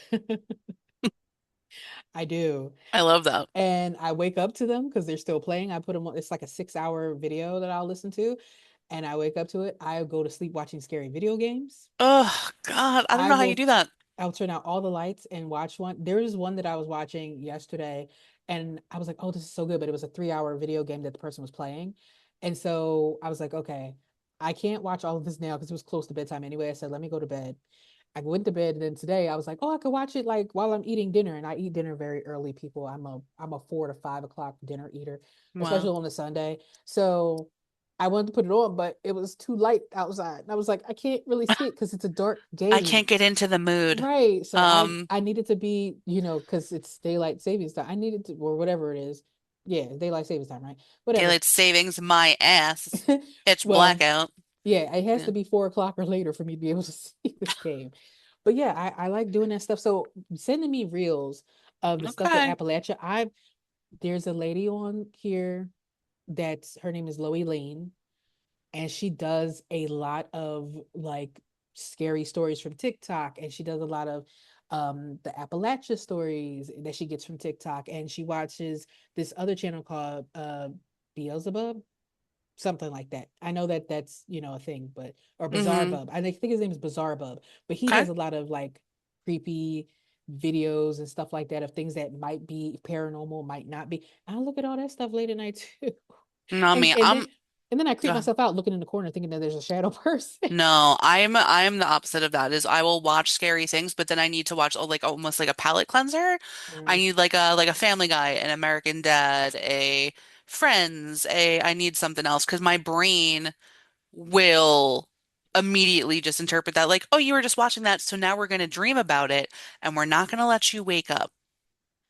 I do. I love that. And I wake up to them because they're still playing. I put them on, it's like a 6 hour video that I'll listen to, and I wake up to it. I go to sleep watching scary video games. Oh, God, I don't I know how you will do that. I'll turn out all the lights and watch one. There was one that I was watching yesterday, and I was like, "Oh, this is so good!" But it was a 3 hour video game that the person was playing, and so I was like, "Okay, I can't watch all of this now because it was close to bedtime anyway." I said, "Let me go to bed." I went to bed, and then today I was like, "Oh, I could watch it like while I'm eating dinner." And I eat dinner very early. People, I'm a 4 to 5 o'clock dinner eater, especially Wow. on a Sunday. So I wanted to put it on, but it was too light outside, and I was like, I can't really see it because it's a dark I can't game. get into the mood. Right. So I Um, I needed to be, because it's daylight savings time. I needed to, or whatever it is. Yeah, daylight savings time, right? Whatever. daylight savings, my ass. It's Well, blackout. yeah, it has Yeah. to be 4 o'clock or later for me to be able to see this game. But yeah, I like doing that stuff. So sending me reels of the stuff with Okay. Appalachia. There's a lady on here that's her name is Loie Lane, and she does a lot of like scary stories from TikTok, and she does a lot of the Appalachia stories that she gets from TikTok, and she watches this other channel called Beelzebub, something like that. I know that that's a thing, but or Bizarre Mm-hmm. Bub. I think his name is Bizarre Bub, but he Okay. does a lot of like creepy videos and stuff like that of things that might be paranormal, might not be. I look at all that stuff late at night too. No, And me, and then and then I creep uh, myself out looking in the corner thinking that there's a shadow person. no, I'm the opposite of that. Is I will watch scary things, but then I need to watch like almost like a palate cleanser. I Mm. need like a Family Guy, an American Dad, a Friends, a I need something else because my brain will immediately just interpret that like, oh, you were just watching that, so now we're going to dream about it and we're not going to let you wake up.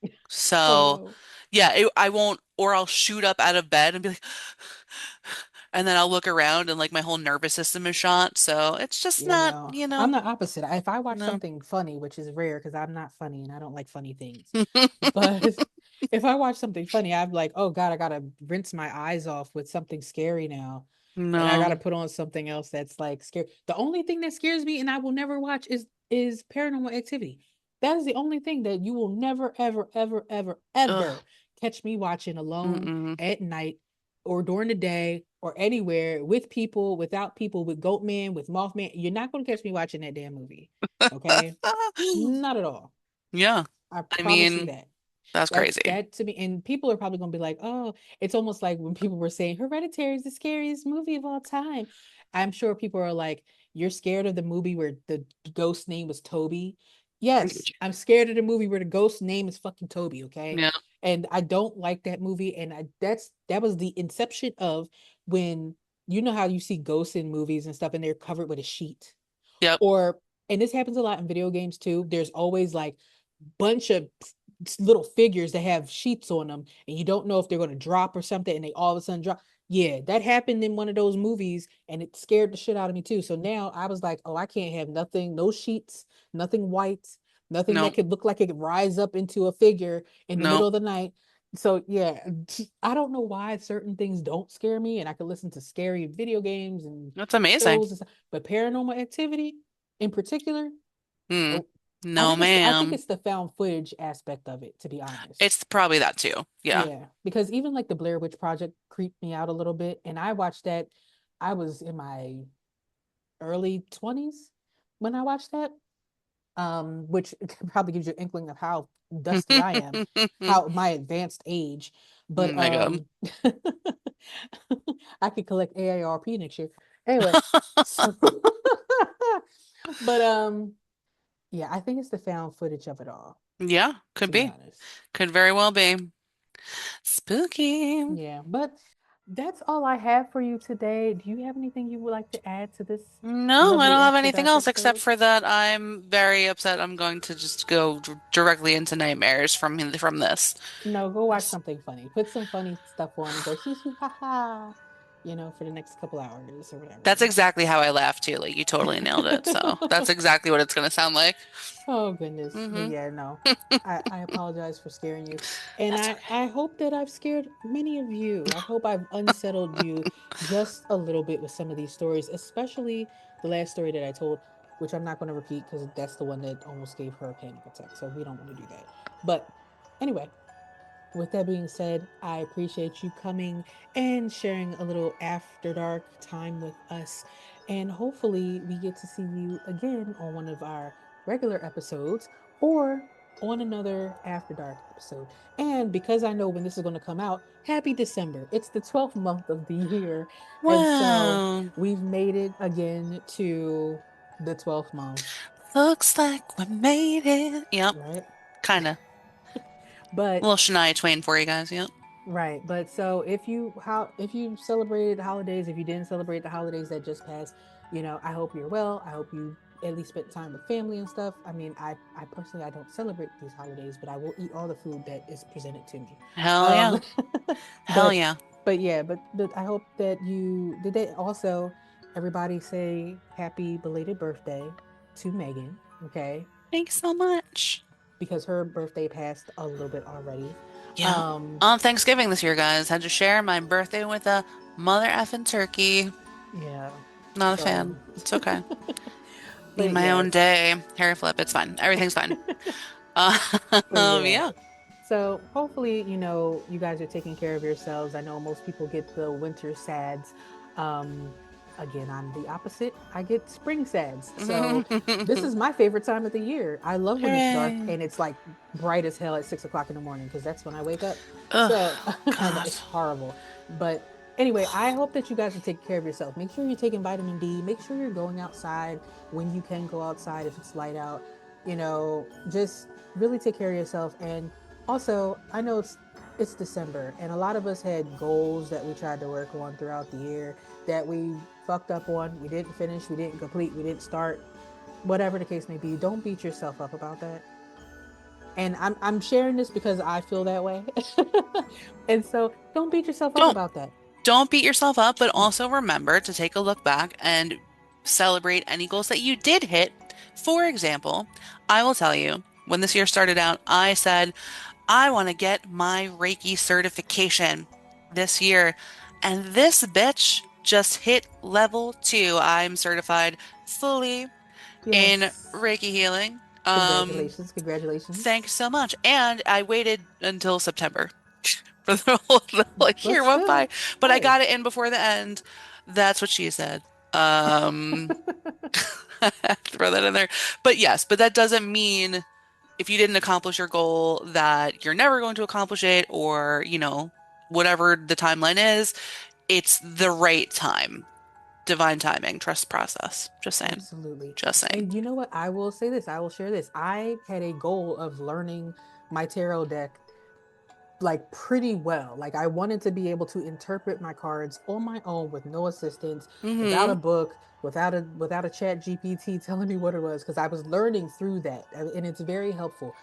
Oh So, no. yeah, I won't, or I'll shoot up out of bed and be like, and then I'll look around and like my whole nervous system is shot. So it's just Yeah, not, no. I'm the opposite. If I watch no. something funny, which is rare because I'm not funny and I don't like funny things, but if I watch something funny, I'm like, oh God, I gotta rinse my eyes off with something scary now. And I gotta No. put on something else that's like scary. The only thing that scares me and I will never watch is paranormal activity. That is the only thing that you will never, ever, ever, ever, Ugh. ever catch me watching alone Mm-mm. at night or during the day or anywhere with people, without people, with Goatman, with Mothman. You're not going to catch me watching that damn movie. Okay? Not at all. Yeah. I I promise you mean, that. that's crazy. That to me, and people are probably gonna be like, "Oh, it's almost like when people were saying Hereditary is the scariest movie of all time." I'm sure people are like, "You're scared of the movie where the ghost name was Toby." Yes, I'm scared of the movie where the ghost name is fucking Toby. Okay, Yeah. and I don't like that movie, and that was the inception of when you know how you see ghosts in movies and stuff, and they're covered with a sheet, Yep. or and this happens a lot in video games too. There's always like bunch of little figures that have sheets on them and you don't know if they're going to drop or something and they all of a sudden drop. Yeah, that happened in one of those movies and it scared the shit out of me too. So now I was like, oh, I can't have nothing, no sheets, nothing white, nothing that Nope. could look like it could rise up into a figure in the middle Nope. of the night. So yeah, I don't know why certain things don't scare me and I can listen to scary video games and That's amazing. shows and stuff, but paranormal activity in particular, Hmm. nope. No, I think ma'am. it's the found footage aspect of it, to be honest. It's probably that too. Yeah. Yeah, because even like the Blair Witch Project creeped me out a little bit, and I watched that. I was in my early 20s when I watched that, which probably gives you an inkling of how dusty I am, how my advanced age. Oh But my God. I could collect AARP next year. Anyway, so but yeah, I think it's the found footage of it all, Yeah, could to be be. honest. Could very well be. Spooky. Yeah, but that's all I have for you today. Do you have anything you would like to add to this No, I lovely don't have After anything Dark else except episode? for that I'm very upset. I'm going to just go directly into nightmares from this. No, go watch something funny. Put some funny stuff on and go hee hee ha ha, for the next couple hours or That's whatever. exactly how I laugh too. Like you totally nailed it. So that's exactly what it's gonna sound like. Oh goodness. But Hmm. yeah, no. I apologize for scaring you. And That's I hope that I've scared many of you. I hope I've unsettled you just a little bit with some of these stories, especially the last story that I told, which I'm not going to repeat because that's the one that almost gave her a panic attack. So we don't want to do that. But anyway, with that being said, I appreciate you coming and sharing a little after dark time with us. And hopefully, we get to see you again on one of our regular episodes or on another after dark episode. And because I know when this is going to come out, happy December. It's the 12th month of the year. And so wow. we've made it again to the 12th month, Looks like we made it. Yep, right? kind of. A But little Shania Twain for you guys. Yep. right, but so if you celebrated holidays, if you didn't celebrate the holidays that just passed, I hope you're well. I hope you at least spent time with family and stuff. I mean, I personally I don't celebrate these holidays, but I will eat all the food that is presented to me. Hell yeah. Um, Hell but yeah. but I hope that you did they also everybody say happy belated birthday to Megan, okay? Thanks so much. Because her birthday passed a little bit already. Yeah. Um, On Thanksgiving this year, guys, had to share my birthday with a mother effing turkey. yeah. Not a So fan. It's okay. Need but my own yes. day. Hair flip. It's fine. Everything's fine. Um, But yeah. yeah. So hopefully, you guys are taking care of yourselves. I know most people get the winter sads. Um, Again, I'm the opposite. I get spring sads. So this is my favorite time of the year. I love when it's dark Hooray. and it's like bright as hell at 6 o'clock in the morning because that's when I wake up. Ugh, So I know God. it's horrible. But anyway, I hope that you guys are taking care of yourself. Make sure you're taking vitamin D. Make sure you're going outside when you can go outside if it's light out. Just really take care of yourself. And also, I know it's December, and a lot of us had goals that we tried to work on throughout the year that we fucked up on. We didn't finish, we didn't complete, we didn't start. Whatever the case may be, don't beat yourself up about that. And I'm sharing this because I feel that way. And so don't beat yourself up Don't about that. don't beat yourself up, but No. also remember to take a look back and celebrate any goals that you did hit. For example, I will tell you, when this year started out, I said, I want to get my Reiki certification this year. And this bitch just hit level 2. I'm certified fully in Yes. Reiki healing. Congratulations. Congratulations. Thanks so much. And I waited until September for the whole like But year went by, still, but I hey. got it in before the end. That's what she said. Um, throw that in there. But yes, but that doesn't mean if you didn't accomplish your goal that you're never going to accomplish it or, whatever the timeline is, it's the right time. Divine timing, trust process. Just saying. Absolutely. Just saying. And you know what? I will say this. I will share this. I had a goal of learning my tarot deck like pretty well. Like I wanted to be able to interpret my cards on my own with no assistance, without a Hmm. book, without a chat GPT telling me what it was because I was learning through that and it's very helpful.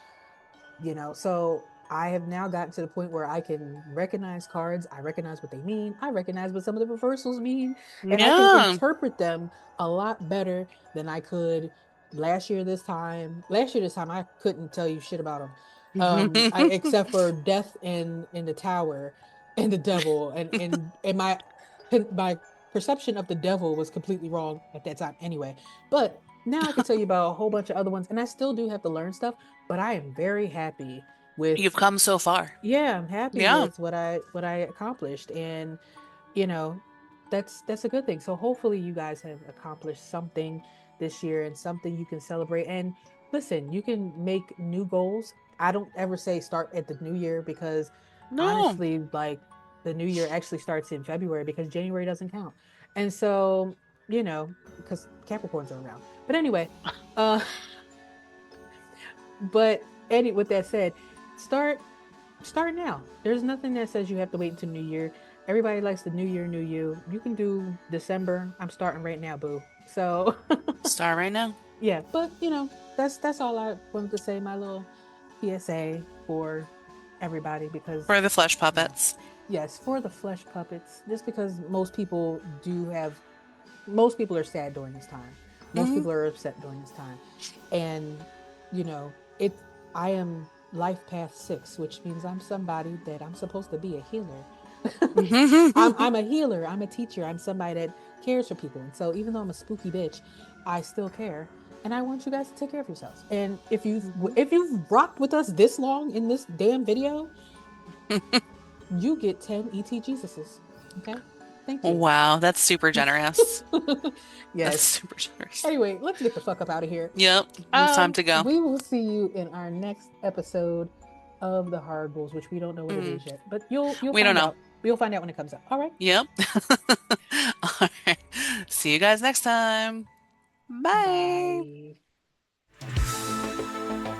So I have now gotten to the point where I can recognize cards. I recognize what they mean. I recognize what some of the reversals mean, and I can Yeah. interpret them a lot better than I could last year this time I couldn't tell you shit about them, I except for death in the tower and the devil, and my perception of the devil was completely wrong at that time anyway. But now I can tell you about a whole bunch of other ones, and I still do have to learn stuff, but I am very happy with You've come so far. yeah, I'm happy Yeah. with what I accomplished, and you know that's a good thing. So hopefully you guys have accomplished something this year and something you can celebrate. And listen, you can make new goals. I don't ever say start at the new year because No. honestly, like the new year actually starts in February because January doesn't count. And so, because Capricorns are around. But anyway, uh with that said, start start now. There's nothing that says you have to wait until New Year. Everybody likes the new year, new you. You can do December. I'm starting right now, boo. So Star right now. yeah, but that's all I wanted to say. My little PSA for everybody because For the flesh you know, puppets. yes, for the flesh puppets. Just because most people are sad during this time. Most Hmm. people are upset during this time, and you know it. I am life path 6, which means I'm somebody that I'm supposed to be a healer. I'm a healer. I'm a teacher. I'm somebody that cares for people. And so even though I'm a spooky bitch, I still care. And I want you guys to take care of yourselves. And if you've rocked with us this long in this damn video, you get 10 ET Jesuses. Okay? Thank you. Wow, that's super generous. That's Yes. super generous. Anyway, let's get the fuck up out of here. Yep, it's time to go. We will see you in our next episode of the Hard Bulls, which we don't know what it Mm, is yet, but you'll we don't find know. out. You'll find out when it comes up. All right. Yep. All right. See you guys next time. Bye. Bye.